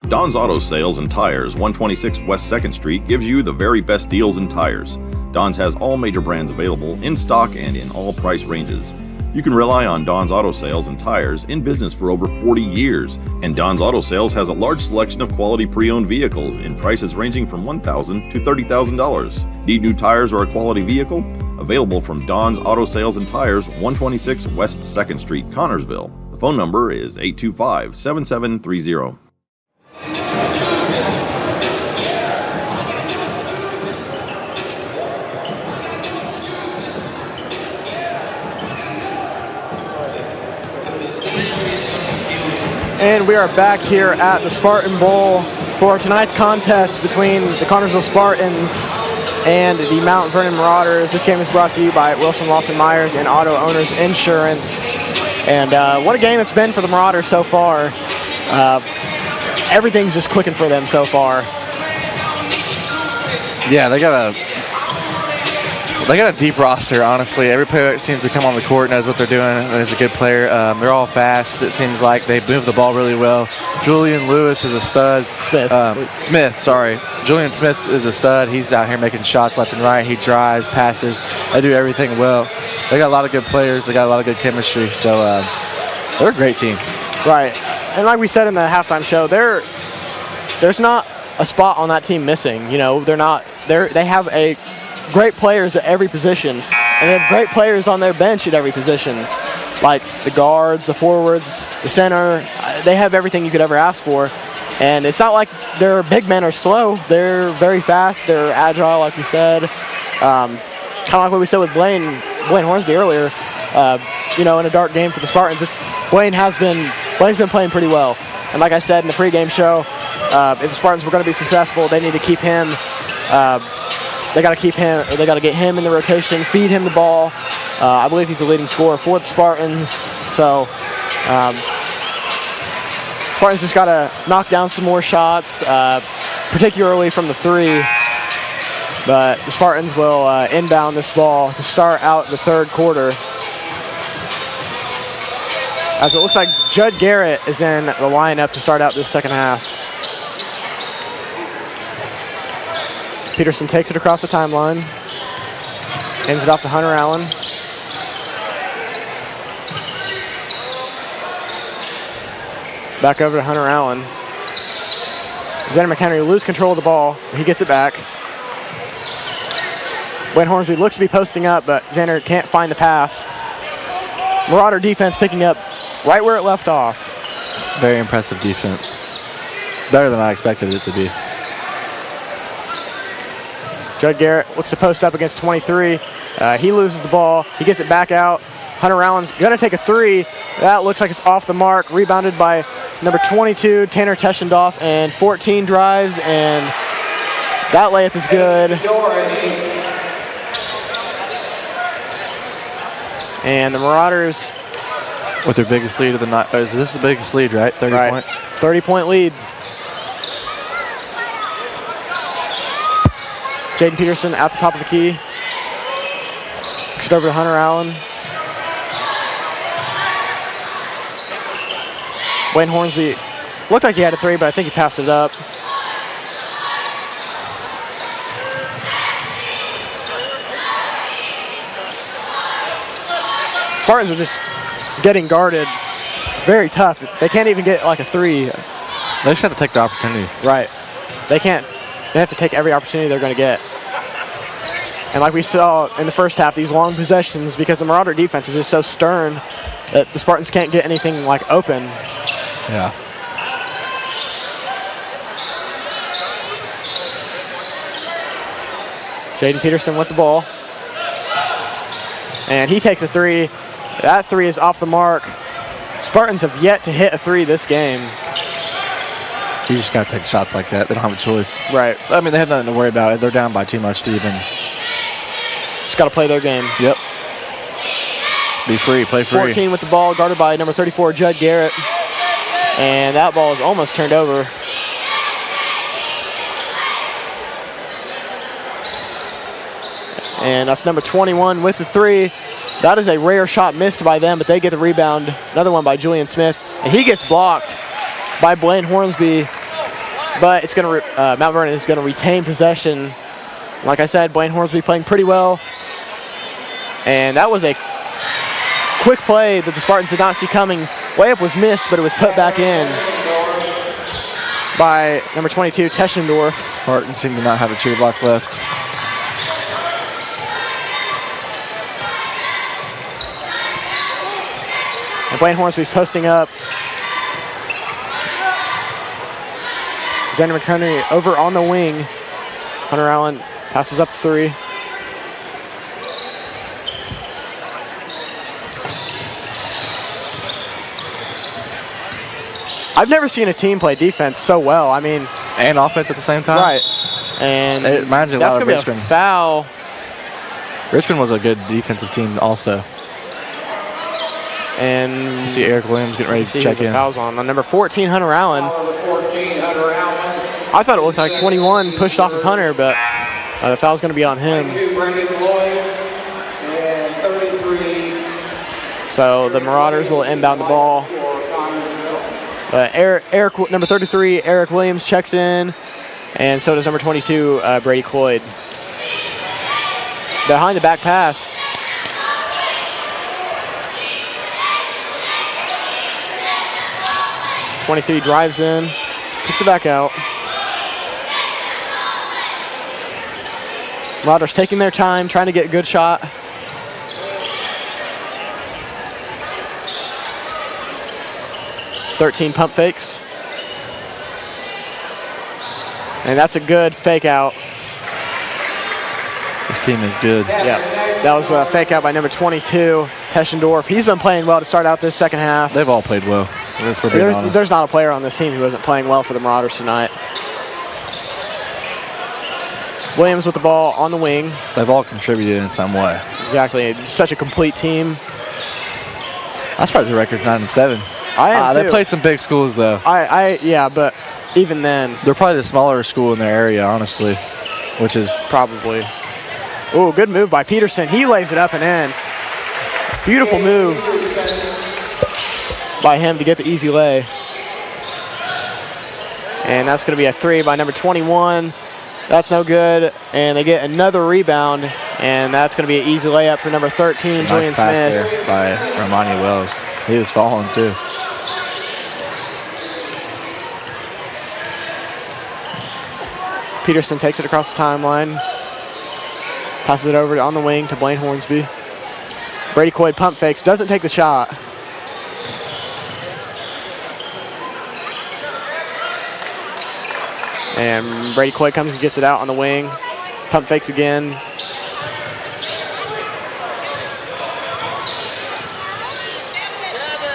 Don's Auto Sales and Tires, 126 West 2nd Street, gives you the very best deals in tires. Don's has all major brands available in stock and in all price ranges. You can rely on Don's Auto Sales and Tires, in business for over 40 years, and Don's Auto Sales has a large selection of quality pre-owned vehicles in prices ranging from $1,000 to $30,000. Need new tires or a quality vehicle? Available from Don's Auto Sales and Tires, 126 West 2nd Street, Connersville. The phone number is 825-7730. And we are back here at the Spartan Bowl for tonight's contest between the Connersville Spartans and the Mount Vernon Marauders. This game is brought to you by Wilson Lawson Myers and Auto Owners Insurance. And what a game it's been for the Marauders so far. Everything's just clicking for them so far. Yeah, they got a deep roster, honestly. Every player that seems to come on the court knows what they're doing and is a good player. They're all fast. It seems like they move the ball really well. Julian Lewis is a stud. Julian Smith is a stud. He's out here making shots left and right. He drives, passes. They do everything well. They got a lot of good players. They got a lot of good chemistry. So they're a great team. Right. And like we said in the halftime show, there's not a spot on that team missing. You know, they have great players at every position, and they have great players on their bench at every position, like the guards, the forwards, the center. They have everything you could ever ask for. And it's not like their big men are slow. They're very fast. They're agile, like we said. Kind of like what we said with Blaine Hornsby earlier. You know, in a dark game for the Spartans, Blaine's been playing pretty well. And like I said in the pregame show, if the Spartans were going to be successful, they need to keep him. They got to get him in the rotation, feed him the ball. I believe he's the leading scorer for the Spartans. So. Spartans just got to knock down some more shots, particularly from the three. But the Spartans will inbound this ball to start out the third quarter. As it looks like Judd Garrett is in the lineup to start out this second half. Peterson takes it across the timeline. Hands it off to Hunter Allen. Back over to Hunter Allen. Xander McHenry lose control of the ball. He gets it back. Blaine Hornsby looks to be posting up, but Xander can't find the pass. Marauder defense picking up right where it left off. Very impressive defense. Better than I expected it to be. Judd Garrett looks to post up against 23. He loses the ball. He gets it back out. Hunter Allen's going to take a three. That looks like it's off the mark. Rebounded by number 22, Tanner Teschendorf, and 14 drives, and that layup is good. And the Marauders, with their biggest lead of the night. Is this the biggest lead, right? 30 points? 30-point lead. Jaden Peterson at the top of the key. Kicks it over to Hunter Allen. Blaine Hornsby looked like he had a three, but I think he passed it up. Spartans are just getting guarded. Very tough. They can't even get like a three. They just have to take the opportunity. Right. They can't. They have to take every opportunity they're going to get. And like we saw in the first half, these long possessions, because the Marauder defense is just so stern that the Spartans can't get anything like open. Yeah. Jaden Peterson with the ball. And he takes a three. That three is off the mark. Spartans have yet to hit a three this game. You just got to take shots like that. They don't have a choice. Right. I mean, they have nothing to worry about. They're down by too much to even. Just got to play their game. Yep. Be free. Play free. 14 with the ball, guarded by number 34, Judd Garrett. And that ball is almost turned over. And that's number 21 with the three. That is a rare shot missed by them, but they get the rebound. Another one by Julian Smith. And he gets blocked by Blaine Hornsby. But it's going to Mount Vernon is going to retain possession. Like I said, Blaine Hornsby playing pretty well. And that was a quick play that the Spartans did not see coming. Layup was missed, but it was put back in by number 22, Teschendorf. Spartans seem to not have a cheer block left. And Blaine Hornsby's posting up. Xander McHenry over on the wing. Hunter Allen passes up the three. I've never seen a team play defense so well. I mean, and offense at the same time. Right. And it reminds me a lot of Richmond. Be a foul. Richmond was a good defensive team also. And you see Eric Williams getting ready to check in. Fouls on number 14, Hunter Allen. I thought it looked like 21 pushed off of Hunter, but the foul's going to be on him. So the Marauders will inbound the ball. Eric, number 33, Eric Williams checks in, and so does number 22, Brady Cloyd. Behind the back pass. '23 drives in, kicks it back out. Marauders taking their time, trying to get a good shot. "13 pump fakes. And that's a good fake out. This team is good. Yeah, that was a fake out by number 22, Teschendorf. He's been playing well to start out this second half. They've all played well, for being honest. There's not a player on this team who isn't playing well for the Marauders tonight. Williams with the ball on the wing. They've all contributed in some way. Exactly. It's such a complete team. I'm surprised the record's 9-7. I am They too. play some big schools though. Yeah, but even then, They're probably the smaller school in their area, honestly, which is probably. Oh, good move by Peterson. He lays it up and in. Beautiful move by him to get the easy lay. And that's going to be a 3 by number 21. That's no good. And they get another rebound. And that's going to be an easy layup for number 13, Julian nice pass Smith. there by Romani Wells. He was falling too. Peterson takes it across the timeline. Passes it over on the wing to Blaine Hornsby. Brady Coyd pump fakes, doesn't take the shot. And Brady Coyd comes and gets it out on the wing. Pump fakes again.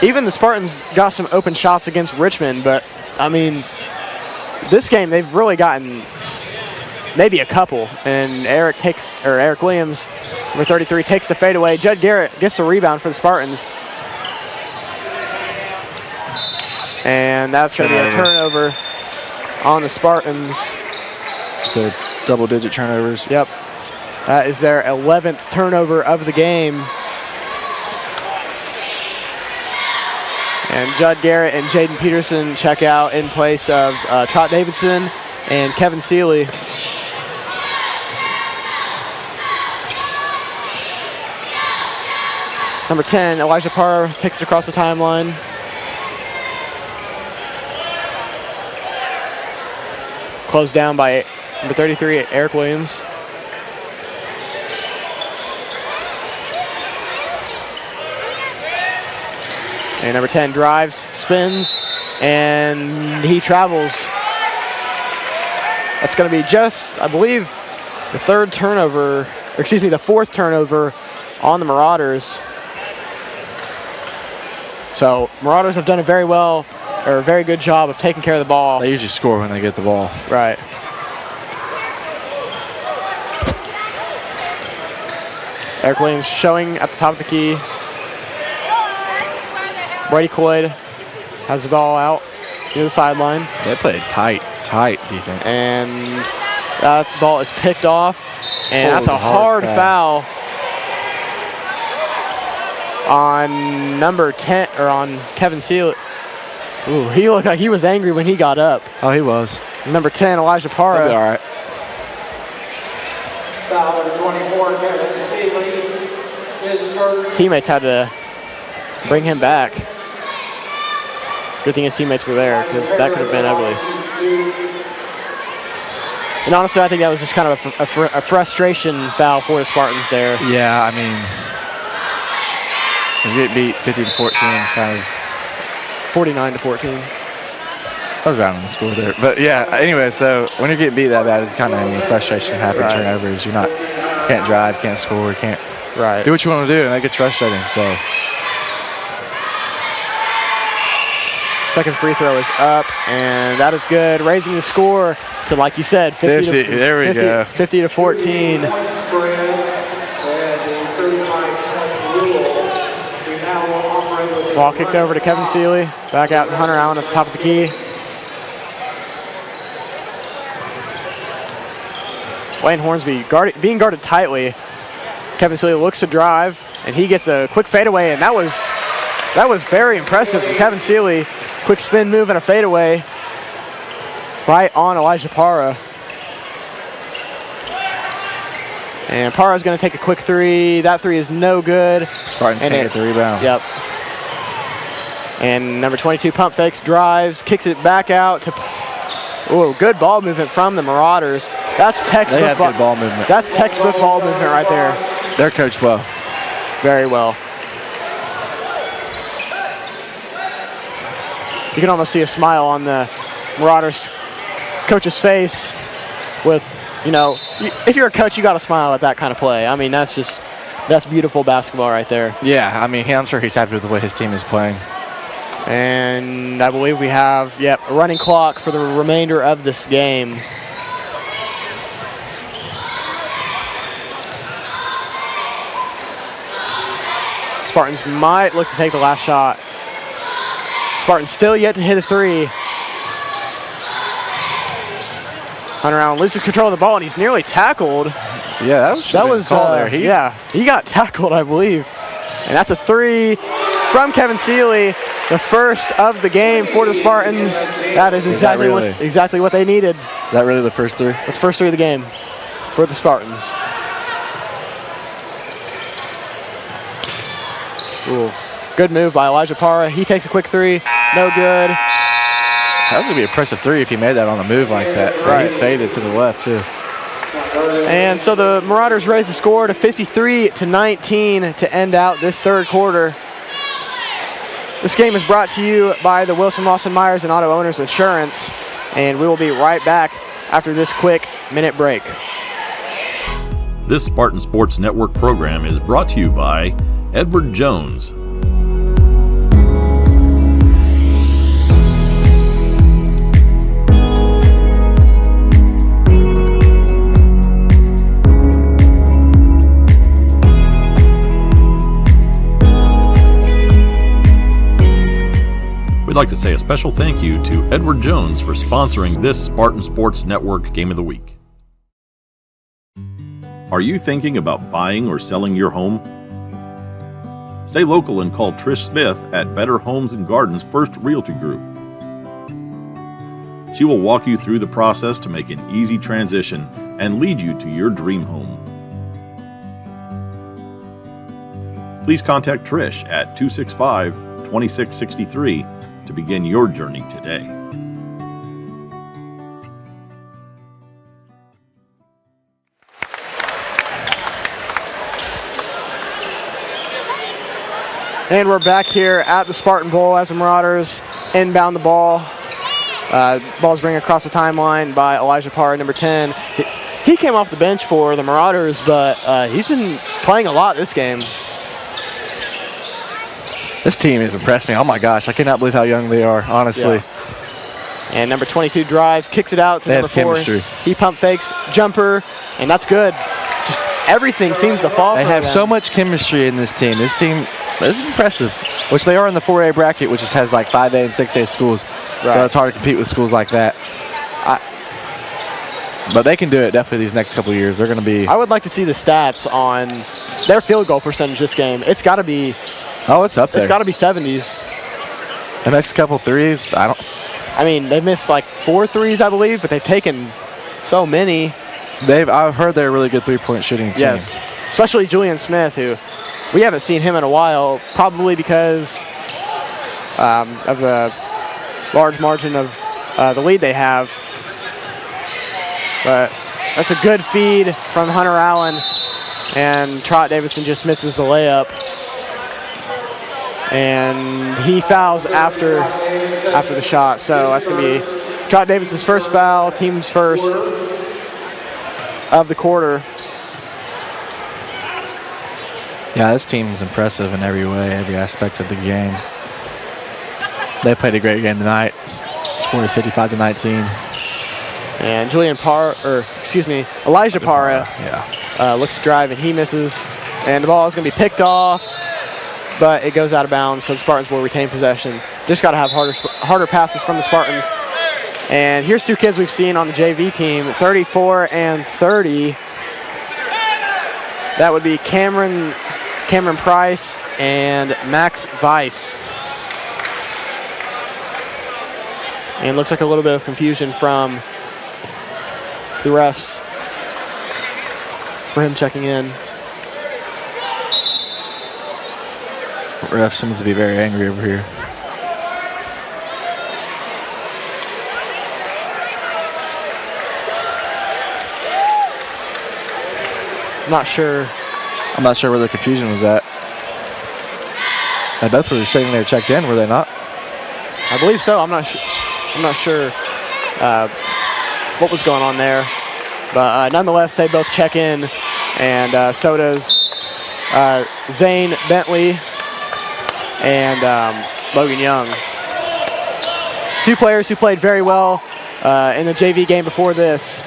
Even the Spartans got some open shots against Richmond, but I mean, this game they've really gotten maybe a couple. And Eric Williams, number 33, takes the fadeaway. Judd Garrett gets the rebound for the Spartans. And that's going to be a turnover on the Spartans. They're double-digit turnovers. Yep. That is their 11th turnover of the game. And Judd Garrett and Jaden Peterson check out in place of Trot Davidson and Kevin Seeley. Number 10, Elijah Parr takes it across the timeline. Closed down by number 33, Eric Williams. And number 10 drives, spins, and he travels. That's going to be just, I believe, the fourth turnover on the Marauders. So Marauders have done a very good job of taking care of the ball. They usually score when they get the ball. Right. Eric Williams showing at the top of the key. Brady Coyd has the ball out near the sideline. They played tight defense. And that ball is picked off. And that's a hard foul on number 10, or on Kevin Seeley. Ooh, he looked like he was angry when he got up. Oh, he was. Number 10, Elijah Parra. He'll be all right. Foul number 24, Kevin Seeley, his first. Teammates had to bring him back. Good thing his teammates were there, because that could have been ugly. And honestly, I think that was just kind of a frustration foul for the Spartans there. Yeah, I mean, you get beat 50-14. It's kind of 49-14. I was rounding the score there, but yeah. Anyway, so when you're getting beat that bad, it's kind of frustration happens. Right. Turnovers. Can't drive, can't score, can't do what you want to do, and that gets frustrating. So. Second free throw is up, and that is good, raising the score to, like you said, 50 there we go. 50-14. Ball kicked over to Kevin Seeley, back out to Hunter Allen at the top of the key. Wayne Hornsby being guarded tightly. Kevin Seeley looks to drive, and he gets a quick fadeaway, and that was very impressive from Kevin Seeley. Quick spin move and a fadeaway right on Elijah Parra. And Parra's going to take a quick three. That three is no good. Spartans can't get the rebound. Yep. And number 22 pump fakes, drives, kicks it back out to. Oh, good ball movement from the Marauders. That's textbook They have good ball movement. That's textbook ball movement right there. They're coached well. Very well. You can almost see a smile on the Marauders coach's face with, you know, if you're a coach, you got to smile at that kind of play. I mean, that's beautiful basketball right there. Yeah, I mean, I'm sure he's happy with the way his team is playing. And I believe we have, a running clock for the remainder of this game. Spartans might look to take the last shot. Spartans still yet to hit a three. Hunter Allen loses control of the ball, and he's nearly tackled. Yeah, that was there. He got tackled, I believe. And that's a three from Kevin Seeley, the first of the game for the Spartans. That is exactly what they needed. Is that really the first three? That's the first three of the game for the Spartans. Ooh, good move by Elijah Parra. He takes a quick three, no good. That was going to be an impressive three if he made that on the move like that. Right. He's faded to the left, too. And so the Marauders raise the score to 53-19 to end out this third quarter. This game is brought to you by the Wilson Lawson Myers and Auto Owners Insurance, and we will be right back after this quick minute break. This Spartan Sports Network program is brought to you by Edward Jones. We'd like to say a special thank you to Edward Jones for sponsoring this Spartan Sports Network Game of the Week. Are you thinking about buying or selling your home? Stay local and call Trish Smith at Better Homes and Gardens First Realty Group. She will walk you through the process to make an easy transition and lead you to your dream home. Please contact Trish at 265-2663 to begin your journey today. And we're back here at the Spartan Bowl as the Marauders inbound the ball. Ball's bringing across the timeline by Elijah Parra, number 10. He came off the bench for the Marauders, but he's been playing a lot this game. This team has impressed me. Oh my gosh, I cannot believe how young they are, honestly. Yeah. And number 22 drives, kicks it out to number 4. Chemistry. He pump fakes, jumper, and that's good. Just everything seems to fall for them. They have so much chemistry in this team. This team is impressive, which they are in the 4A bracket, which just has like 5A and 6A schools. Right. So it's hard to compete with schools like that. But they can do it definitely these next couple of years. They're going to be. I would like to see the stats on their field goal percentage this game. It's got to be. Oh, it's up there. It's got to be 70s. The next couple threes, I mean, they've missed like 4 threes, I believe, but they've taken so many. I've heard they're a really good three-point shooting team. Yes, especially Julian Smith, who we haven't seen him in a while, probably because of the large margin of the lead they have. But that's a good feed from Hunter Allen, and Trot Davidson just misses the layup. And he fouls after the shot, so that's going to be Trot Davidson's first foul, team's first of the quarter. Yeah, this team is impressive in every way, every aspect of the game. They played a great game tonight. Score is 55-19. And Elijah Parra looks to drive, and he misses. And the ball is going to be picked off, but it goes out of bounds, so the Spartans will retain possession. Just got to have harder passes from the Spartans. And here's 2 kids we've seen on the JV team, 34 and 30. That would be Cameron Price and Max Weiss. And looks like a little bit of confusion from the refs for him checking in. Ref seems to be very angry over here. I'm not sure. I'm not sure where the confusion was at. They both were sitting there checked in, were they not? I believe so. I'm not sure what was going on there. But nonetheless, they both check in, and so does Zane Bentley and Logan Young. Two players who played very well in the JV game before this.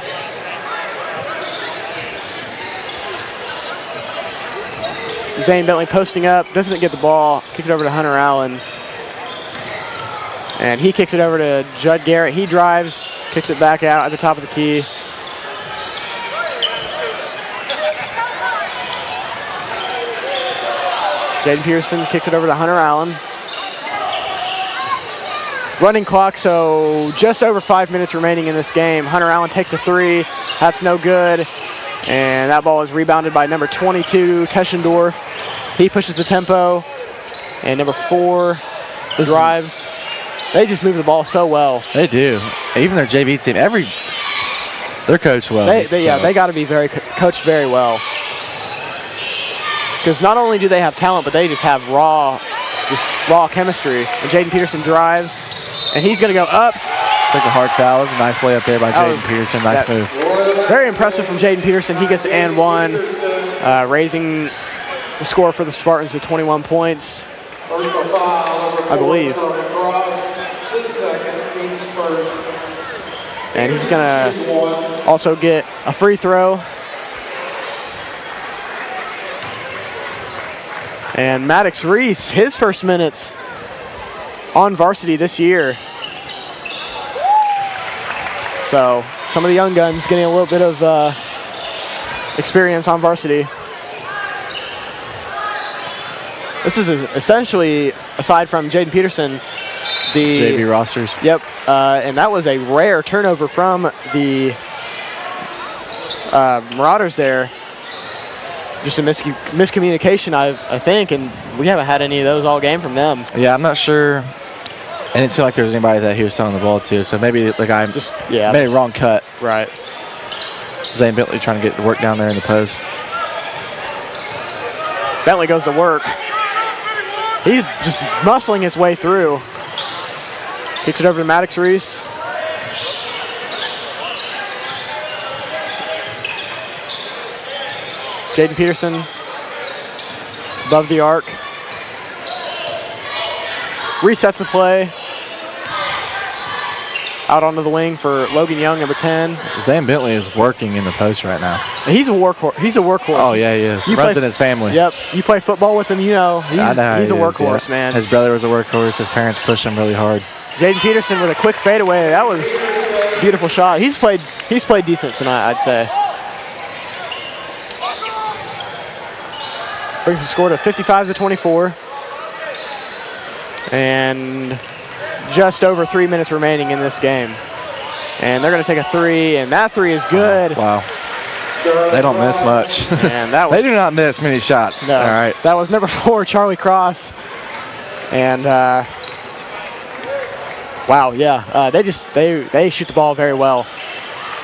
Zane Bentley posting up, doesn't get the ball, kick it over to Hunter Allen. And he kicks it over to Judd Garrett. He drives, kicks it back out at the top of the key. Jaden Peterson kicks it over to Hunter Allen. Running clock, so just over 5 minutes remaining in this game. Hunter Allen takes a three. That's no good. And that ball is rebounded by number 22, Teschendorf. He pushes the tempo. And number 4 drives. They just move the ball so well. They do. Even their JV team, they're coached well. Yeah, they got to be coached very well. Because not only do they have talent, but they just have raw chemistry. And Jaden Peterson drives, and he's going to go up. Took a hard foul. It was a nice layup there by Jaden Peterson. Nice move. Very impressive from Jaden Peterson. He gets and one, raising the score for the Spartans to 21 points, I believe. And he's going to also get a free throw. And Maddox Reese, his first minutes on varsity this year. So some of the young guns getting a little bit of experience on varsity. This is essentially, aside from Jaden Peterson, the JV rosters. Yep, and that was a rare turnover from the Marauders there. Just a miscommunication, I think, and we haven't had any of those all game from them. Yeah, I'm not sure. And it didn't seem like there was anybody that he was selling the ball to, so maybe the guy just made a wrong cut. Right. Zane Bentley trying to get to work down there in the post. Bentley goes to work. He's just muscling his way through. Kicks it over to Maddox Reese. Jaden Peterson above the arc. Resets the play. Out onto the wing for Logan Young, number 10. Zane Bentley is working in the post right now. He's a workhorse. Oh, yeah, he is. He runs in his family. Yep. You play football with him, you know. He's a workhorse, man. His brother was a workhorse. His parents pushed him really hard. Jaden Peterson with a quick fadeaway. That was a beautiful shot. He's played decent tonight, I'd say. Brings the score to 55-24. And just over 3 minutes remaining in this game. And they're going to take a three, and that three is good. Wow. They don't miss much. And that was, they do not miss many shots. No, all right. That was number 4, Charlie Cross. And wow, yeah, they shoot the ball very well.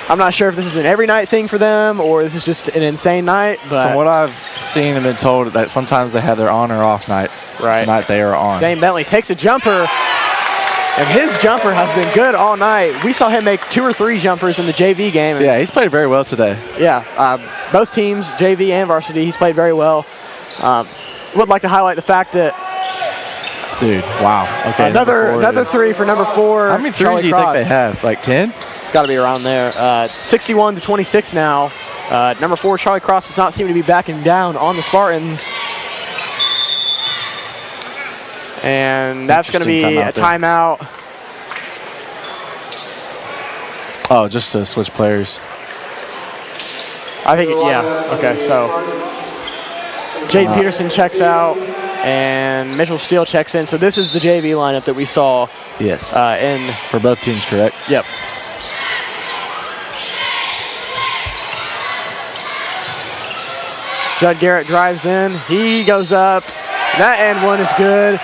I'm not sure if this is an every night thing for them or this is just an insane night, but from what I've seen and been told, that sometimes they have their on or off nights. Right. Tonight they are on. Zane Bentley takes a jumper, and his jumper has been good all night. We saw him make 2 or 3 jumpers in the JV game. Yeah, he's played very well today. Yeah, both teams, JV and varsity, he's played very well. Would like to highlight the fact that dude, wow. Okay. Another three for number 4. How many threes do you think they have? Like 10? It's got to be around there. 61-26 now. Number 4, Charlie Cross, does not seem to be backing down on the Spartans. And that's going to be a timeout. Oh, just to switch players. I think, yeah. Okay, so Jaden Peterson checks out, and Mitchell Steele checks in. So this is the JV lineup that we saw. Yes. For both teams, correct? Yep. Judd Garrett drives in. He goes up. That end one is good.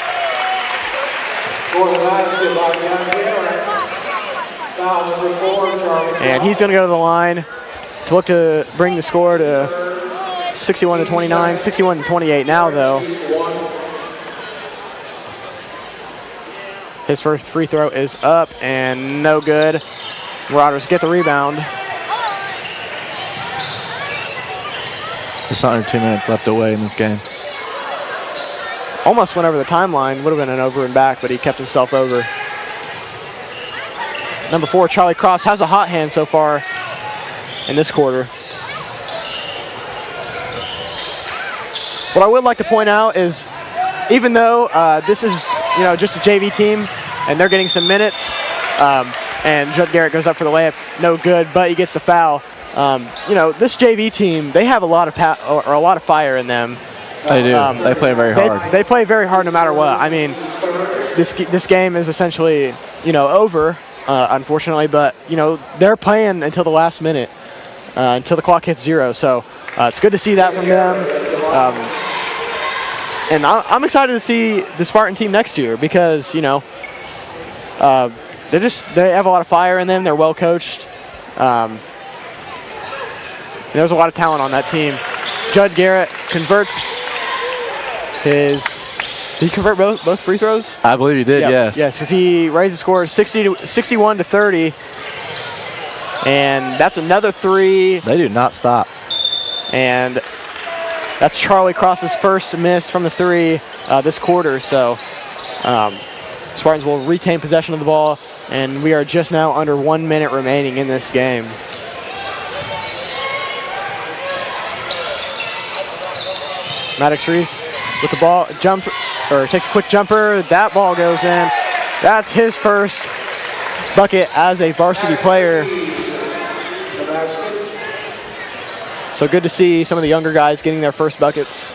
And he's going to go to the line to look to bring the score to 61-29, 61-28 now, though. His first free throw is up and no good. Marauders get the rebound. Just under 2 minutes left away in this game. Almost went over the timeline. Would have been an over and back, but he kept himself over. Number 4, Charlie Cross, has a hot hand so far in this quarter. What I would like to point out is, even though this is just a JV team and they're getting some minutes, and Judd Garrett goes up for the layup, no good, but he gets the foul. This JV team, they have a lot of fire in them. They do. They play very hard. They play very hard no matter what. I mean, this game is essentially over, unfortunately, but they're playing until the last minute, until the clock hits 0. So it's good to see that from them. And I'm excited to see the Spartan team next year because they have a lot of fire in them. They're well coached. There's a lot of talent on that team. Judd Garrett converts did he convert both free throws? I believe he did, yes. Yes, because he raised the score 61-30. And that's another 3. They do not stop. And that's Charlie Cross's first miss from the 3 this quarter. So Spartans will retain possession of the ball, and we are just now under 1 minute remaining in this game. Maddox Reese with the ball, takes a quick jumper. That ball goes in. That's his first bucket as a varsity player. So good to see some of the younger guys getting their first buckets.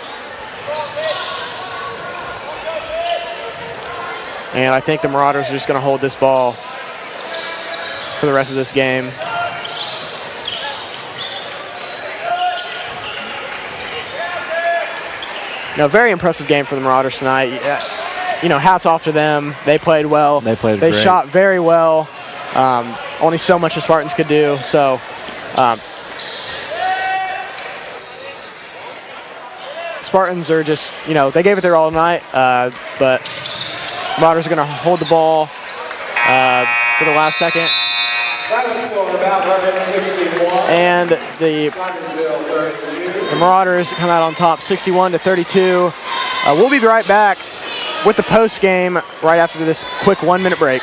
And I think the Marauders are just going to hold this ball for the rest of this game. Very impressive game for the Marauders tonight. Hats off to them. They played well. They great. Shot very well. Only so much the Spartans could do. So Spartans are just, they gave it their all night, but Marauders are going to hold the ball for the last second. And the Marauders come out on top 61-32. We'll be right back with the post game right after this quick 1 minute break.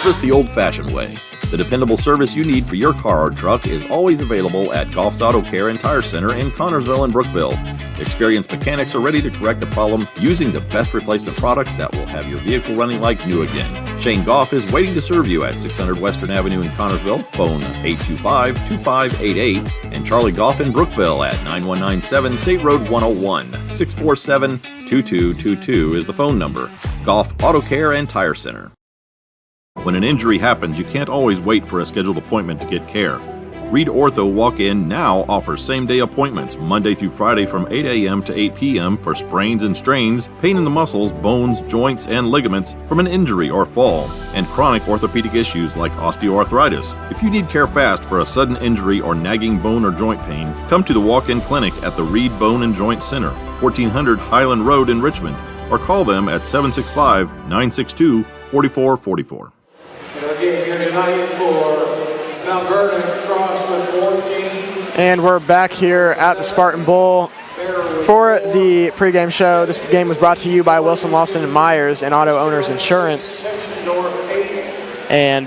Just the old-fashioned way. The dependable service you need for your car or truck is always available at Goff's Auto Care and Tire Center in Connorsville and Brookville. Experienced mechanics are ready to correct the problem using the best replacement products that will have your vehicle running like new again. Shane Goff is waiting to serve you at 600 Western Avenue in Connorsville. Phone 825-2588 and Charlie Goff in Brookville at 9197 State Road 101. 647-2222 is the phone number. Goff Auto Care and Tire Center. When an injury happens, you can't always wait for a scheduled appointment to get care. Reed Ortho Walk-In now offers same-day appointments Monday through Friday from 8 a.m. to 8 p.m. for sprains and strains, pain in the muscles, bones, joints, and ligaments from an injury or fall, and chronic orthopedic issues like osteoarthritis. If you need care fast for a sudden injury or nagging bone or joint pain, come to the walk-in clinic at the Reed Bone and Joint Center, 1400 Highland Road in Richmond, or call them at 765-962-4444. Again, here tonight for Mount Vernon, Cross with 14. And we're back here at the Spartan Bowl for the pregame show. This game was brought to you by Wilson, Lawson, and Myers and Auto Owners Insurance. And,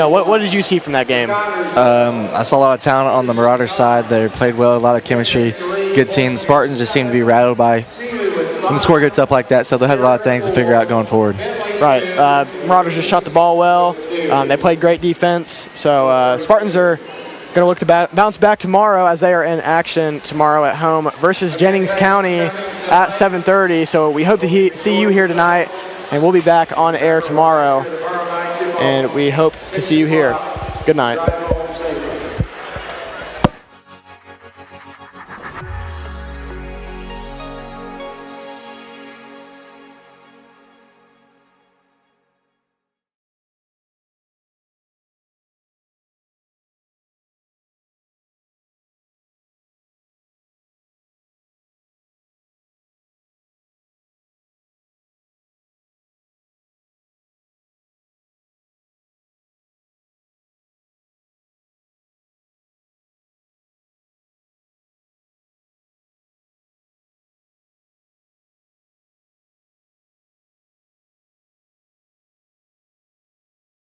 what did you see from that game? I saw a lot of talent on the Marauders side. They played well, a lot of chemistry, good team. The Spartans just seem to be rattled by when the score gets up like that, so they had a lot of things to figure out going forward. Right. Marauders just shot the ball well. They played great defense. So Spartans are going to look to bounce back tomorrow as they are in action tomorrow at home versus Jennings County at 7:30. So we hope to see you here tonight, and we'll be back on air tomorrow. And we hope to see you here. Good night.